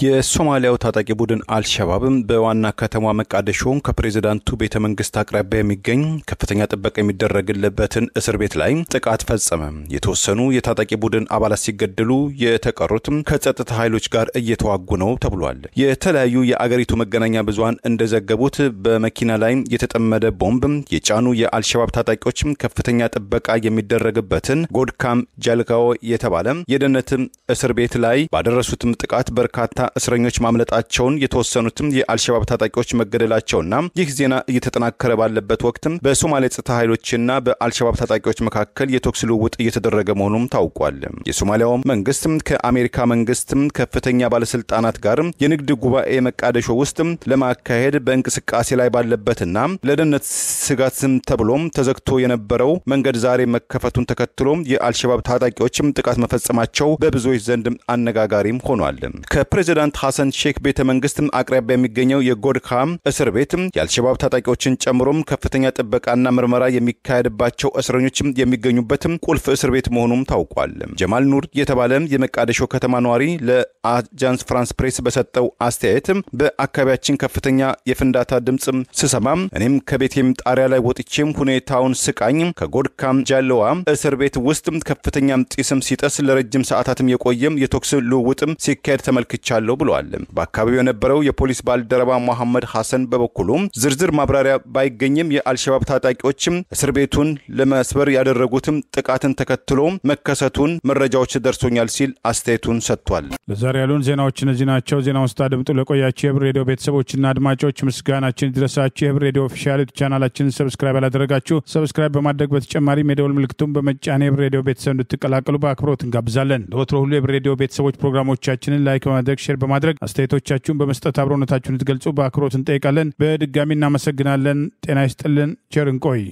የሶማሊያው ታጣቂ ቡድን አልሸባብም በዋና ከተማ መቃደሾ ከፕሬዝዳንቱ ቤተ መንግስት አቅራቢያ የሚገኝ ከፍተኛ ጥበቃ የሚደረግለበትን እስር ቤት ላይ ጥቃት ፈጸመ። የተወሰኑ የታጣቂ ቡድን አባላት ሲገደሉ የተቀሩትም ከጸጥታ ኃይሎች ጋር እየተዋጉ ነው ተብሏል። የተለያዩ የአገሪቱ መገናኛ ብዙሃን እንደዘገቡት በመኪና ላይ የተጠመደ ቦምብ የጫኑ የአልሸባብ ታጣቂዎች ከፍተኛ ጥበቃ የሚደረግበትን ጎድካም ጃልጋዎ የተባለ የደህንነት እስር ቤት ላይ ባደረሱትም ጥቃት በርካታ እስረኞች ማምለጣቸውን የተወሰኑትም የአልሸባብ ታጣቂዎች መገደላቸውና ይህ ዜና እየተጠናከረ ባለበት ወቅትም በሶማሌ ጸጥታ ኃይሎችና በአልሸባብ ታጣቂዎች መካከል የተኩስ ልውውጥ እየተደረገ መሆኑም ታውቋል። የሶማሊያው መንግስት ከአሜሪካ መንግስት ከፍተኛ ባለስልጣናት ጋር የንግድ ጉባኤ መቃደሾ ውስጥ ለማካሄድ በእንቅስቃሴ ላይ ባለበትና ለደህንነት ስጋት ተብሎም ተዘግቶ የነበረው መንገድ ዛሬ መከፈቱን ተከትሎ የአልሸባብ ታጣቂዎች ጥቃት መፈጸማቸው በብዙዎች ዘንድ አነጋጋሪም ሆኗል። ከፕሬዝዳንት ሐሰን ሼክ ቤተ መንግስት አቅራቢያ የሚገኘው የጎድካም እስር ቤት የአልሸባብ ታጣቂዎችን ጨምሮም ከፍተኛ ጥበቃና ምርመራ የሚካሄድባቸው እስረኞች የሚገኙበት ቁልፍ እስር ቤት መሆኑም ታውቋል። ጀማል ኑር የተባለ የመቃደሾ ከተማ ነዋሪ ለአጃንስ ፍራንስ ፕሬስ በሰጠው አስተያየት በአካባቢያችን ከፍተኛ የፍንዳታ ድምጽ ስሰማም እኔም ከቤቴም ጣሪያ ላይ ወጥቼም ሁኔታውን ስቃኝ ከጎድካም ጃለዋ እስር ቤት ውስጥ ከፍተኛ ጢስም ሲጠስ ለረጅም ሰዓታትም የቆየም የተኩስ ልውውጥ ሲካሄድ ተመልክቻለሁ ብለዋል። በአካባቢው የነበረው የፖሊስ ባልደረባ መሐመድ ሐሰን በበኩሉ ዝርዝር ማብራሪያ ባይገኝም የአልሸባብ ታጣቂዎች እስር ቤቱን ለመስበር ያደረጉትም ጥቃትን ተከትሎ መከሰቱን መረጃዎች ደርሶኛል ሲል አስተያየቱን ሰጥቷል። ለዛሬ ያሉን ዜናዎች እነዚህ ናቸው። ዜናውን ስታደምጡ ለቆያችሁ የህብር ሬዲዮ ቤተሰቦችና አድማጮች ምስጋናችን ይድረሳችሁ። የህብር ሬዲዮ ኦፊሻል ቻናላችንን ሰብስክራይብ ያላደረጋችሁ ሰብስክራይብ በማድረግ በተጨማሪም የደወል ምልክቱን በመጫን የህብር ሬዲዮ ቤተሰብ እንድትቀላቀሉ በአክብሮት እንጋብዛለን። ለወትሮ ሁሉ የህብር ሬዲዮ ቤተሰቦች ፕሮግራሞቻችንን ላይክ በማድረግ ሼር በማድረግ አስተያየቶቻችሁን በመስጠት አብሮነታችሁን እንድትገልጹ በአክብሮት እንጠይቃለን። በድጋሚ እናመሰግናለን። ጤና ይስጥልን። ቸር እንቆይ።